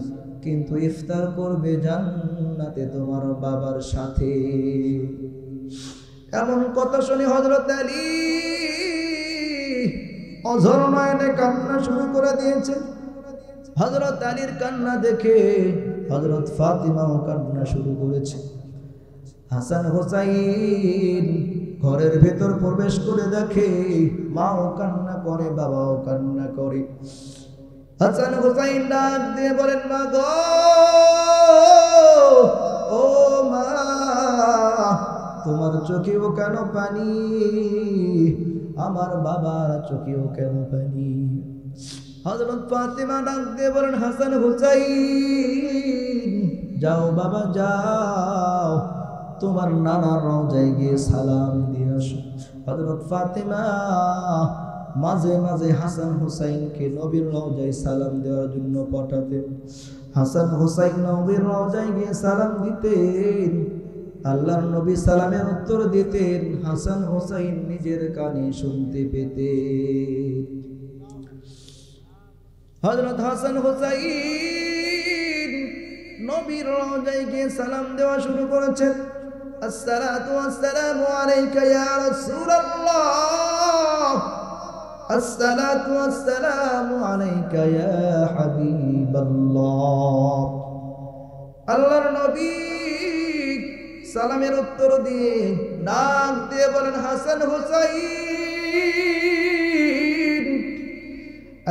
কিন্তু ইফতার করবে জান্নাতে তোমার বাবার সাথে। এমন কথা শুনে হযরত আলী অঝর নয়নে কান্না শুরু করে দিয়েছে। হযরত আলীর কান্না দেখে হযরত ফাতিমাও কান্না শুরু করেছে। হাসান হোসাইন ঘরের ভেতর প্রবেশ করে দেখে মাও কান্না করে, বাবাও কান্না করে। হাসান হোসাইন ডাক দিয়ে বলেন, মা গো, ও মা, তোমার চোখেও কেন পানি? আমার বাবার চোখেও কেন পানি? হযরত ফাতিমা ডাক দিয়ে বলেন, হাসান হোসাইন যাও বাবা যাও, তোমার নানার রওজায় গিয়ে সালাম দিয়ে আসো। হযরত ফাতিমা মাঝে মাঝে হাসান হুসাইনকে নবীর রওজায় সালাম দেওয়ার জন্য পাঠাতেন। হাসান হুসাইন নবীর রওজায় গিয়ে সালাম দিতেন, আল্লাহর নবী সালামের উত্তর দিতেন, হাসান হুসাইন নিজের কানে শুনতে পেতেন। হযরত হাসান হুসাইন নবীর রওজায় গিয়ে সালাম দেওয়া শুরু করেছেন। আসসালাতু ওয়াসসালামু আলাইকা ইয়া রাসূলুল্লাহ, আসসালাতু ওয়াসসালামু আলাইকা ইয়া হাবিবাল্লাহ। আল্লাহর নবী সালামের উত্তর দিয়ে ডাক দিয়ে বলেন হাসান হুসাইন,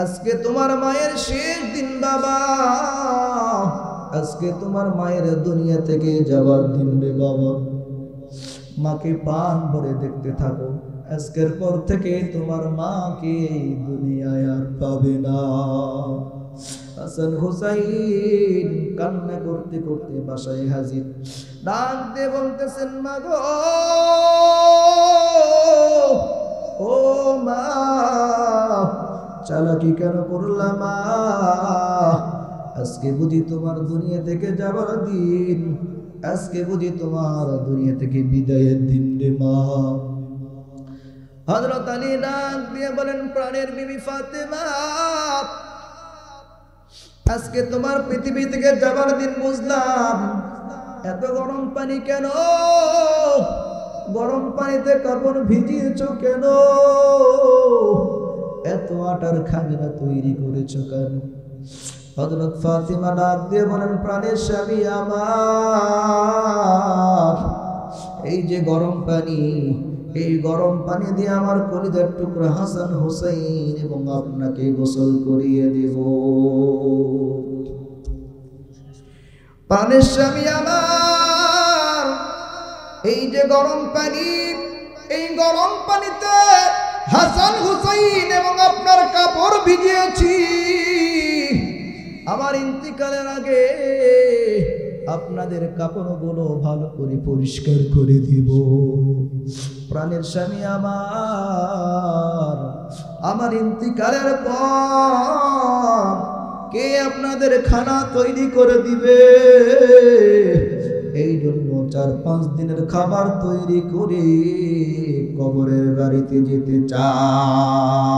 আজকে তোমার মায়ের শেষ দিন বাবা, আজকে তোমার মায়ের দুনিয়া থেকে যাবার দিন রে বাবা। মাকে প্রাণ ভরে দেখতে থাকো, আজকের পর থেকে তোমার মাকে এই দুনিয়ায় আর পাবে না। হাসান হুসাইন কান্না করতে করতে বাসায় হাজির। ডাক দিয়ে বলতেছেন মা গো, ও মা, চালাকি কেন করলাম মা? আজকে বুঝি তোমার দুনিয়া থেকে যাবার দিন, আজকে বুঝি তোমার দুনিয়া থেকে বিদায়ের দিন রে মা। হযরত আলী ডাক দিয়ে বলেন প্রাণের বিবি ফাতেমা, আজকে তোমার পৃথিবী থেকে যাবার দিন বুঝলাম। এত গরম পানি কেন? গরম পানিতে কাপড় ভিজিয়েছো কেন? এত আটার খামিরা তৈরি করেছো কেন? হযরত ফাতিমা ডাক দিয়ে বলেন প্রাণের স্বামী আমার, এই যে গরম পানি, এই গরম পানি দিয়ে আমার কলিজার টুকরা হাসান হুসাইন এবং আপনাকে গোসল করিয়ে দেব। প্রাণের স্বামী আমার, এই যে গরম পানি, এই গরম পানিতে হাসান হুসাইন এবং আপনার কাপড় ভিজিয়েছি। আমার ইন্তিকালের আগে আপনাদের কাপড়গুলো ভালো করে পরিষ্কার করে দিব। প্রাণের স্বামী আমার ইন্তিকালের পর কে আপনাদের খানা তৈরি করে দিবে? এই জন্য 4-5 দিনের খাবার তৈরি করে কবরের বাড়িতে যেতে চাই।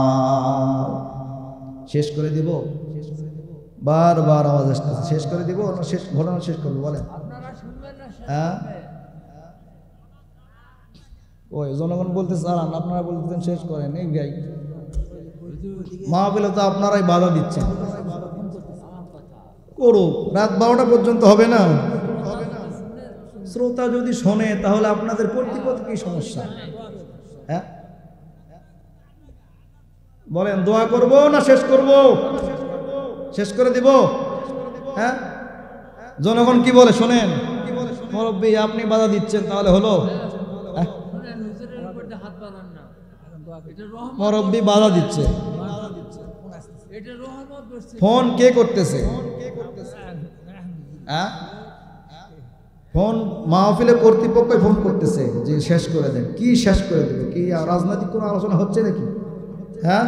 শেষ করে দিব? বারবার আওয়াজ আসতেছে, শেষ করে দিব না শেষ ঘটনা শেষ করবো বলেন? হ্যাঁ, ওই জনগণ বলতে চালান, আপনারা বলতেছেন শেষ করেন। এই গাই মাহফিলে তো আপনারাই বাধা দিচ্ছেন। করুক, রাত 12টা পর্যন্ত হবে না? শ্রোতা যদি শোনে তাহলে আপনাদের কর্তৃপক্ষ কি সমস্যা? হ্যাঁ বলেন, দোয়া করব না শেষ করব? শেষ করে দিব? হ্যাঁ, জনগণ কি বলে শোনেন। মুরব্বি আপনি বাধা দিচ্ছেন, তাহলে হলো? মুরব্বি বাধা দিচ্ছে। ফোন কে করতেছে? হ্যাঁ, ফোন মাহফিলে কর্তৃপক্ষ ফোন করতেছে যে শেষ করে দেন। কি শেষ করে দেবে? কি রাজনৈতিক কোনো আলোচনা হচ্ছে নাকি? হ্যাঁ,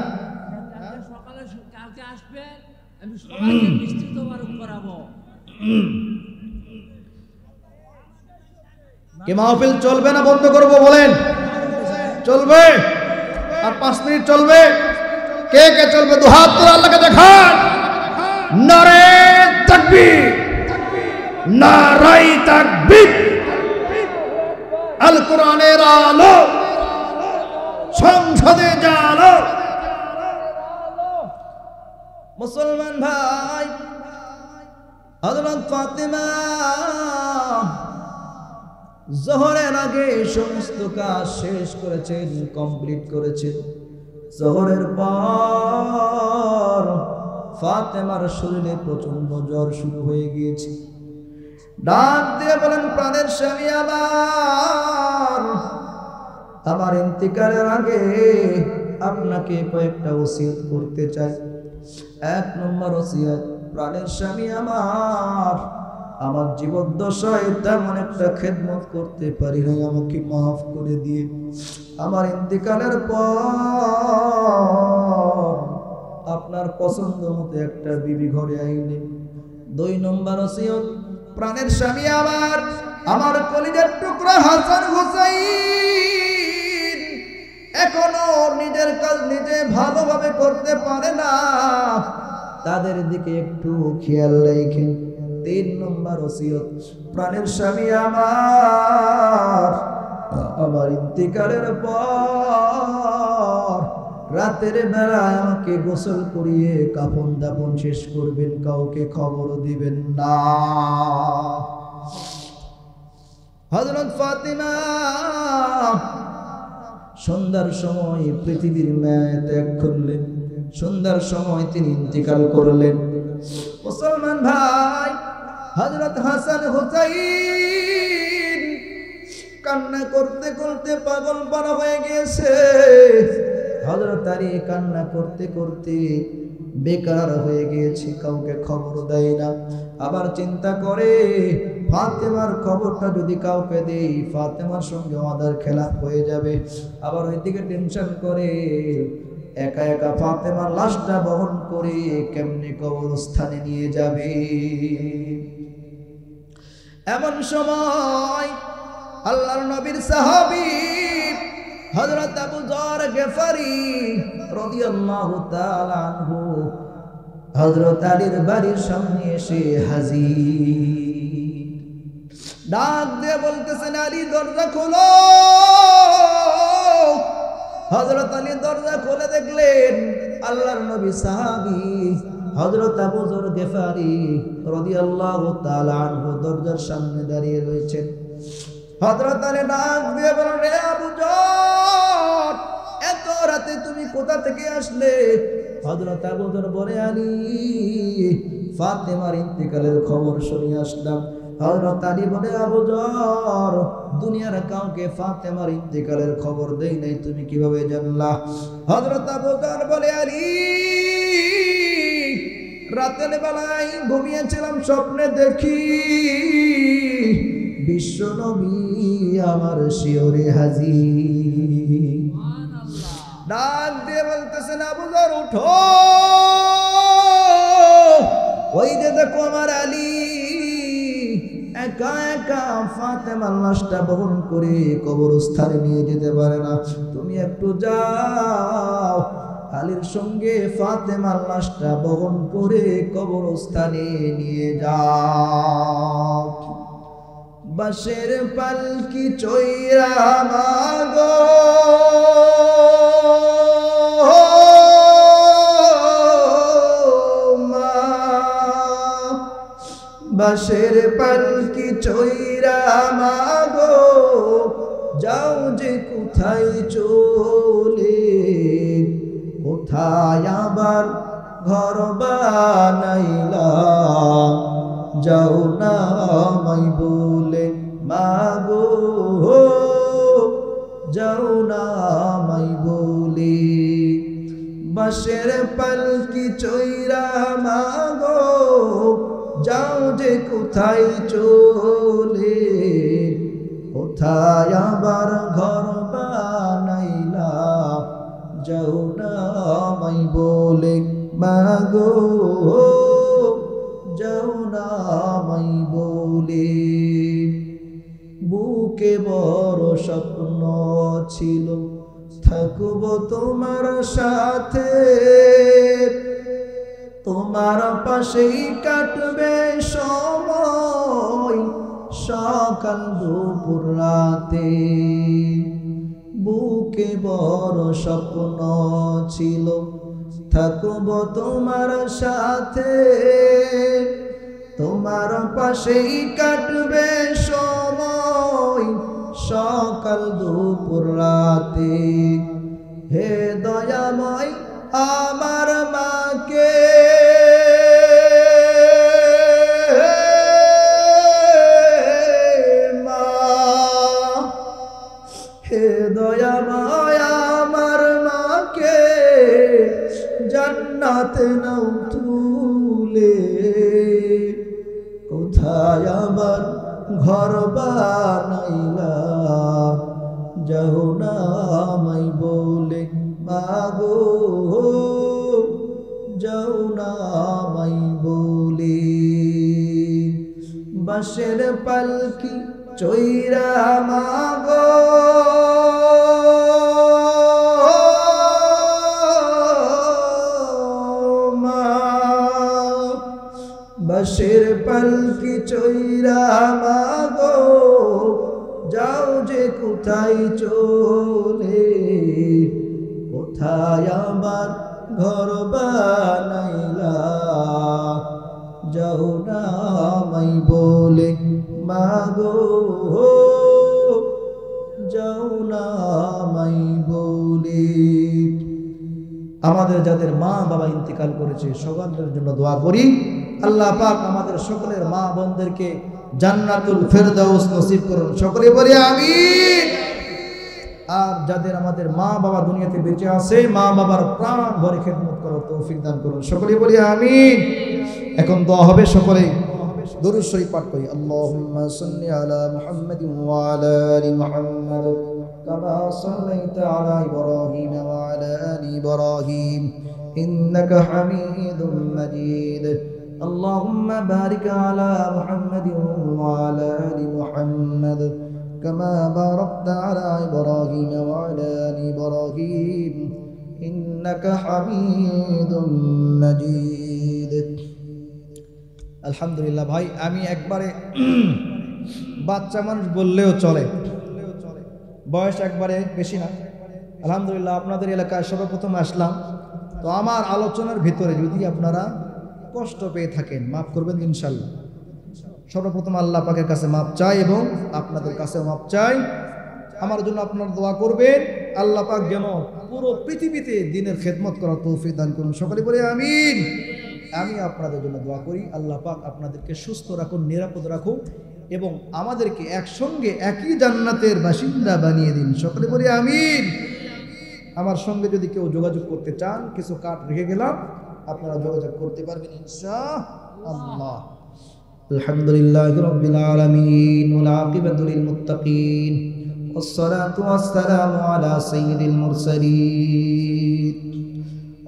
কি মাহফিল চলবে না বন্ধ করবো বলেন? চলবে, আর 5 মিনিট চলবে। কে কে চলবে? দুহাত তুলে আল্লাহকে দেখান। নারে তাকবীর, নারাই তাকবীর। আল কোরআনের আলো সংসদে জালো। মুসলমান ভাই, হযরত ফাতেমা জোহরের আগে সমস্ত কাজ শেষ করেছেন, কমপ্লিট করেছেন। জোহরের পর ফাতেমার শরীরে প্রচন্ড জ্বর শুরু হয়ে গিয়েছে। ডাক দিয়ে বলেন প্রাণের স্বামী আমার ইন্তিকালের আগে আপনাকে কয়েকটা ওসিয়ত করতে চাই। 1 নম্বর ওসিয়ত, প্রাণের স্বামী আমার জীবদ্দশায় তেমন একটা খেদমত করতে পারি নাই, আমাকে মাফ করে দিয়ে আমার ইন্তিকালের পর আপনার পছন্দ মতো একটা বিবি ঘরে আইনে। 2 নম্বর ওসিয়ত, প্রাণের স্বামী আমার কলিজার টুকরা হাসান হুসাইন এখনো নিজের কাজ নিজে ভালোভাবে করতে পারে না, তাদের দিকে একটু খেয়াল রাখেন। 3 নম্বর ওসিয়ত, প্রাণের স্বামী আমার ইন্তিকালের পর রাতের বেলায় আমাকে গোসল করিয়ে কাফন দাফন শেষ করবেন, কাউকে খবর দিবেন না। হযরত ফাতেমা সন্ধ্যার সময় পৃথিবীর মায়া ত্যাগ করলেন, সন্ধ্যার সময় তিনি ইন্তিকাল করলেন। মুসলমান ভাই, হযরত হাসান হুসাইন কান্না করতে করতে পাগল পারা হয়ে গেছে। হযরত আলী কান্না করতে করতে বেকার হয়ে গিয়েছে, কাউকে খবর দেয় না। আবার চিন্তা করে ফাতেমার খবরটা যদি কাউকে দেই ফাতেমার সঙ্গে আমাদের খেলাপ হয়ে যাবে। আবার ওইদিকে টেনশন করে একা একা ফাতেমার লাশটা বহন করে কেমনে কবরস্থানে নিয়ে যাবে। এমন সময় আল্লাহর নবীর সাহাবী হযরত আবু যর গিফারি রাদিয়াল্লাহু তাআলা আনহু হযরত আলীর বাড়ির সামনে এসে হাজির। ডাক দিয়ে বলতেছেন, আলী দরজা খোলো। হযরত আলী দরজা খুলে দেখলেন আল্লাহর নবী সাহাবী হযরত আবু যর গিফারি রাদিয়াল্লাহু তাআলা আনহু দরজার সামনে দাঁড়িয়ে রয়েছেন। হযরত আলী ডাক দিয়ে বললেন, রে আবু যর, এত রাতে তুমি কোথা থেকে আসলে? হযরত আবু যর বলে, আলী ফাতেমার ইন্তিকালের খবর শুনে আসলাম। হযরত আলী বলে, আবু যর, দুনিয়ার কাউকে ফাতেমার ইন্তিকালের খবর দেই নাই, তুমি কিভাবে জানলা? হযরত আবু যর বলে, আলী রাতের বেলায় ঘুমিয়েছিলাম, স্বপ্নে দেখি বিশ্ব নবী আমার শিয়রে হাজির। ডাক দিয়ে বলতেছেন, আবু যর উঠো, ওই যে দেখো আমার আলী একা একা ফাতেমার লাশটা বহন করে কবরস্থানে নিয়ে যেতে পারে না, তুমি একটু যাও আলীর সঙ্গে ফাতেমার লাশটা বহন করে কবরস্থানে নিয়ে যাও। বাঁশের পালকি চইরা মাগো মা, বাঁশের পালকি চইরা মাগো যাও যে কোথায় চলে, কোথায় আবার ঘর বানাইলা, যাও না আমায় বলে মাগো, যাও না আমায় বলে। বাঁশের পালকি চইরা মাগো যাও যে কোথায় চলে, কোথায় আবার ঘর বানাইলা, যাও না আমায় বলে মাগো, যাও না আমায় বলে। বুকে বড় স্বপ্ন ছিল থাকব তোমার সাথে, তোমার পাশেই কাটবে সময় সকাল দুপুর রাতে। বুকে বড় স্বপ্ন ছিল থাকব তোমার সাথে, তোমার পাশেই কাটবে সময় সকাল দুপুর রাতে। হে দয়াময় আমার মাকে মা, হে দয়াময় আমার মাকে জান্নাতে নাও তুলে, কোথায় আবার ঘর বানাইলা, যাও না আমায় বলে মাগো, যাও না আমায় বলে। বাঁশের পালকি চইরা মাগো মা, বাঁশের পালকি চইরা মাগো যাও যে কোথায় চলে, কোথায় আমার ঘর বানাইলা, যাও না আমায় বলে মাগো, আমাদের যাদের মা বাবা ইন্তেকাল করেছে সকলের জন্য দোয়া করি, আল্লাহ পাক আমাদের সকলের মা বোনদেরকে জান্নাতুল ফেরদাউস নসিব করুন, সকলে বলি আমিন। আর যাদের আমাদের মা বাবা দুনিয়াতে বেঁচে আছে, মা বাবার প্রাণ ভরে খেদমত করার তৌফিক দান করুন, সকলে বলি আমিন। এখন দোয়া হবে, সকলে দরুদ শরীফ পাঠ করি। আল্লাহুম্মা সাল্লি আলা মুহাম্মাদিন ওয়া আলা আলি মুহাম্মাদ কামা সাল্লাইতা আলা ইব্রাহিম ওয়া আলা আলি ইব্রাহিম ইন্নাকা হামিদুম মাজিদ। আল্লাহুম্মা বারিক আলা মুহাম্মাদিন ওয়া আলা আলি মুহাম্মাদ كما باركت على إبراهيم وعلى آل إبراهيم إنك حميد مجيد। আলহামদুলিল্লাহ ভাই, আমি একবারে বাচ্চা মানুষ বললেও চলে, বয়স একবারে বেশি না। আলহামদুলিল্লাহ আপনাদের এলাকায় সর্বপ্রথম আসলাম, তো আমার আলোচনার ভিতরে যদি আপনারা কষ্ট পেয়ে থাকেন মাফ করবেন ইনশাল্লাহ। সর্বপ্রথম আল্লাহ পাকের কাছে মাপ চাই এবং আপনাদের কাছে মাপ চাই। আমার জন্য আপনারা দোয়া করবেন, আল্লাহ পাক যেন পুরো পৃথিবীতে দ্বীনের খেদমত করার তৌফিক দান করুন, সকলে বলে আমিন। আমি আপনাদের জন্য দোয়া করি, আল্লাহ পাক আপনাদেরকে সুস্থ রাখুন, নিরাপদ রাখুন এবং আমাদেরকে একসঙ্গে একই জান্নাতের বাসিন্দা বানিয়ে দিন, সকলে বলে আমিন। আমার সঙ্গে যদি কেউ যোগাযোগ করতে চান, কিছু কার্ড রেখে গেলাম, আপনারা যোগাযোগ করতে পারবেন ইনশাআল্লাহ। আলহামদুলিল্লাহি রাব্বিল আলামিন ওয়াল আকিবাতু লিল মুত্তাকিন ওয়াসসালাতু ওয়াসসালামু আলা সাইয়্যিদিল মুরসালিন।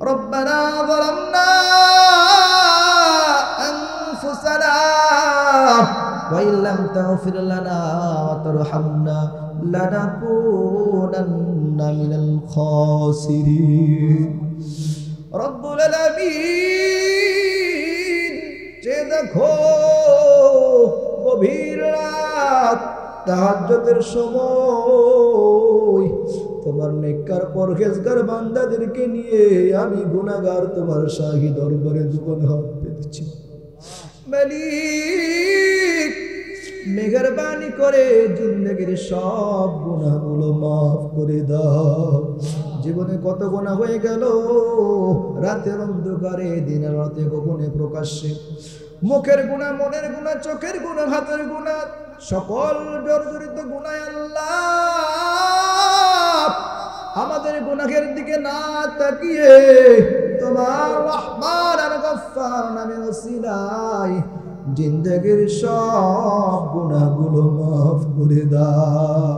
রব্বানা যালামনা আনফুসানা ওয়া ইল্লাম তাগফির লানা ওয়া তারহামনা লানাকুনান্না মিনাল খাসিরিন। রব্বুল আলামিন, যে দেখো গভীর রাত তাহাজ্জুদের সময় তোমার নেককার পরহেজগার বান্দাদেরকে নিয়ে আমি গুনাহগার তোমার শাহী দরবারে দুজন হাত পেতেছি। মালিক, মেহেরবানি করে জিন্দেগির সব গুনাহগুলো মাফ করে দাও। জীবনে কত গুনাহ হয়ে গেল, রাতের অন্ধকারে, দিনের রাতে, গোপনে প্রকাশ্যে, মুখের গুনাহ, মনের গুনাহ, চোখের গুনাহ, হাতের গুনাহ, সকল জর্জরিত গুনাহ আল্লাহ আমাদের গুনাহের দিকে না তাকিয়ে তোমার রহমান আর গফফার নামে ওসিলায় জিন্দেগির সব গুনাহগুলো মাফ করে দাও।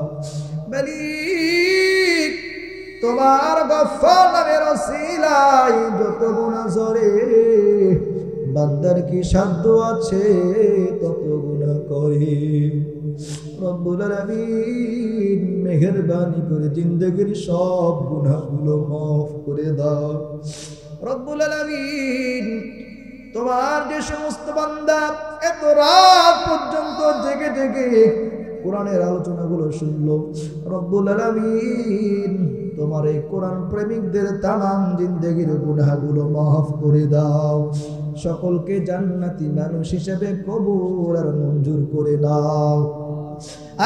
মালিক, তোমার গফফার নামের ওসিলায় যত গুনাহ ঝরে, বান্দার কি সাধ্য আছে তত গুনাহ করে। রব্বুল আলামিন, মেহেরবানি করে জিন্দেগির সব গুনাহগুলো মাফ করে দাও। রব্বুল আলামিন, তোমার যে সমস্ত বান্দা এত রাত পর্যন্ত জেগে জেগে কোরআনের আলোচনাগুলো শুনলো, রব্বুল আলামিন তোমার এই কোরআন প্রেমিকদের তামাম জিন্দেগির গুনাহগুলো মাফ করে দাও। সকলকে জান্নাতি মানুষ হিসেবে কবুল আর মঞ্জুর করে নাও।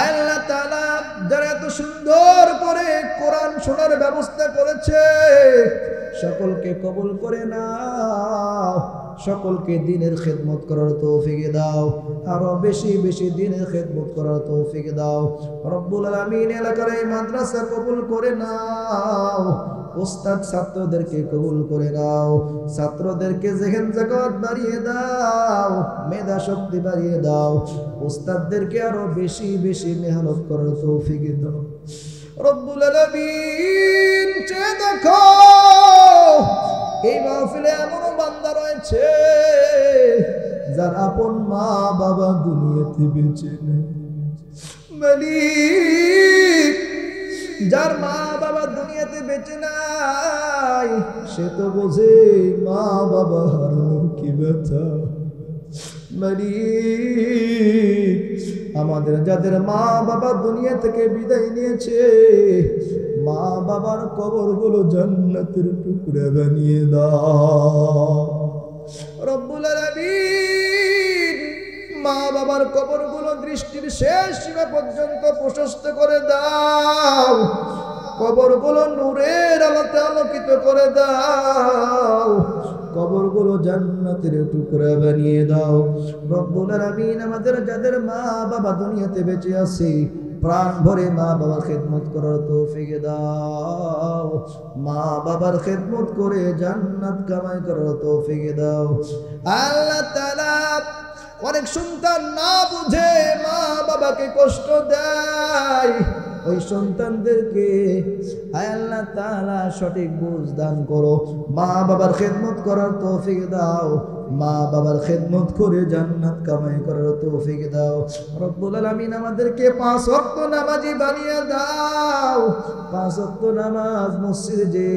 আল্লাহ তাআলা যারা এত সুন্দর করে কোরআন শোনার ব্যবস্থা করেছে, সকলকে কবুল করে নাও। সকলকে দ্বীনের খেদমত করার তৌফিক দাও, আরো বেশি বেশি দ্বীনের খেদমত করার তৌফিক দাও। রব্বুল আলামিন, এলাকার এই মাদ্রাসা কবুল করে নাও। উস্তাদ ছাত্রদেরকে কবুল করে নাও। ছাত্রদেরকে যেখান জাকাত বাড়িয়ে দাও, মেধা শক্তি বাড়িয়ে দাও। উস্তাদদেরকে আরো বেশি বেশি মেহনত করার তৌফিক দাও। রব্বুল আলামিন, চেয়ে দেখো এই মাহফিলে এমন বান্দা রয়েছে যার আপন মা বাবা দুনিয়াতে বেঁচে নেই। মালিক, যার মা বাবা দুনিয়াতে বেঁচে নাই, সে তো বোঝে মা বাবা হারানোর কি ব্যথা। মালিক, আমাদের যাদের মা বাবা দুনিয়া থেকে বিদায় নিয়েছে, মা বাবার কবরগুলো জান্নাতের টুকরা বানিয়ে দাও। রব্বুল আলামিন, মা বাবার কবরগুলো দৃষ্টির শেষ সীমা পর্যন্ত প্রশস্ত করে দাও। কবরগুলো নূরের আলোতে আলোকিত করে দাও, কবরগুলো জান্নাতের টুকরা বানিয়ে দাও। রব্বুল আলামিন আমাদের যাদের মা বাবা দুনিয়াতে বেঁচে আছে প্রাণ ভরে মা বাবার খেদমত করার তৌফিক দাও, মা বাবার খেদমত করে জান্নাত কামাই করার তৌফিক দাও। আল্লাহ তাআলা অনেক সন্তান না বুঝে মা বাবাকে কষ্ট দেয়, ওই সন্তানদেরকে আল্লাহ তাআলা সঠিক বুঝ দান করো, মা বাবার খেদমত করার তৌফিক দাও, মা বাবার খেদমত করে জান্নাত কামাই করার তৌফিক দাও। রব্বুল আলামিন আমাদেরকে 5 ওয়াক্ত নামাজি বানিয়ে দাও, 5 ওয়াক্ত নামাজ মসজিদে যে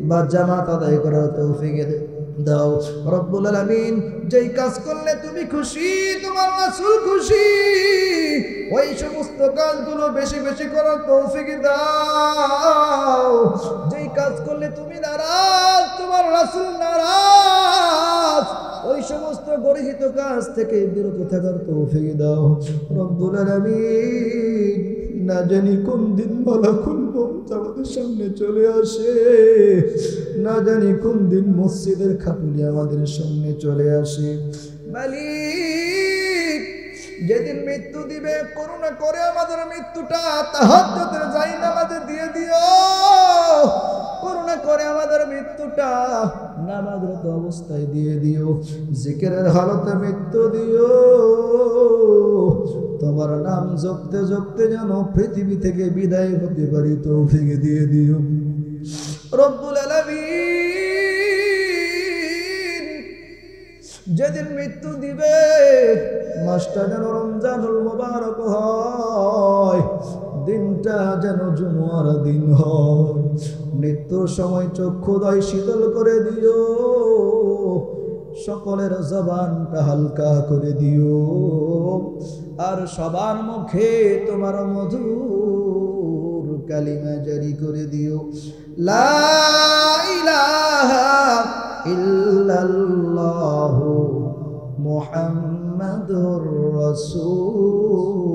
বা জামাত আদায় করার তৌফিক দাও। রব্বুল আলামিন যেই কাজ করলে তুমি খুশি, তোমার রাসূল খুশি, ওই সমস্ত কাজগুলো বেশি বেশি করার তৌফিক দাও। যেই কাজ করলে তুমি নারাজ, তোমার রাসূল নারাজ, ওই সমস্ত গর্হিত কাজ থেকে বিরত থাকার তৌফিক দাও। রব্বুল আলামিন না জানি কোন দিন মালাকুল মউত আমাদের সামনে চলে আসে, না জানি কোন দিন মসজিদের খাটুলি আমাদের সামনে চলে আসে। মালিক যেদিন মৃত্যু দিবে করুণা করে আমাদের মৃত্যুটা তাহাজ্জুদের জায়নামাজে দিয়ে দিও, করুণা করে আমাদের মৃত্যুটা নামাজরত অবস্থায় দিয়ে দিও, জিকিরের হালতে মৃত্যু দিও, তোমার নাম জপতে জপতে যেন পৃথিবী থেকে বিদায় হতে পারি তৌফিক দিয়ে দিও। রব্বুল আলামিন যেদিন মৃত্যু দিবে মাসটা যেন রমজানুল মুবারক হয়, দিনটা যেন জুমার দিন হয়, মৃত্যুর সময় চক্ষুদয় শীতল করে দিও, সকলের জবানটা হালকা করে দিও, আর সবার মুখে তোমার মধুর কালিমা জারি করে দিও। লা ইলাহা ইল্লাল্লাহু মুহাম্মাদুর রাসূল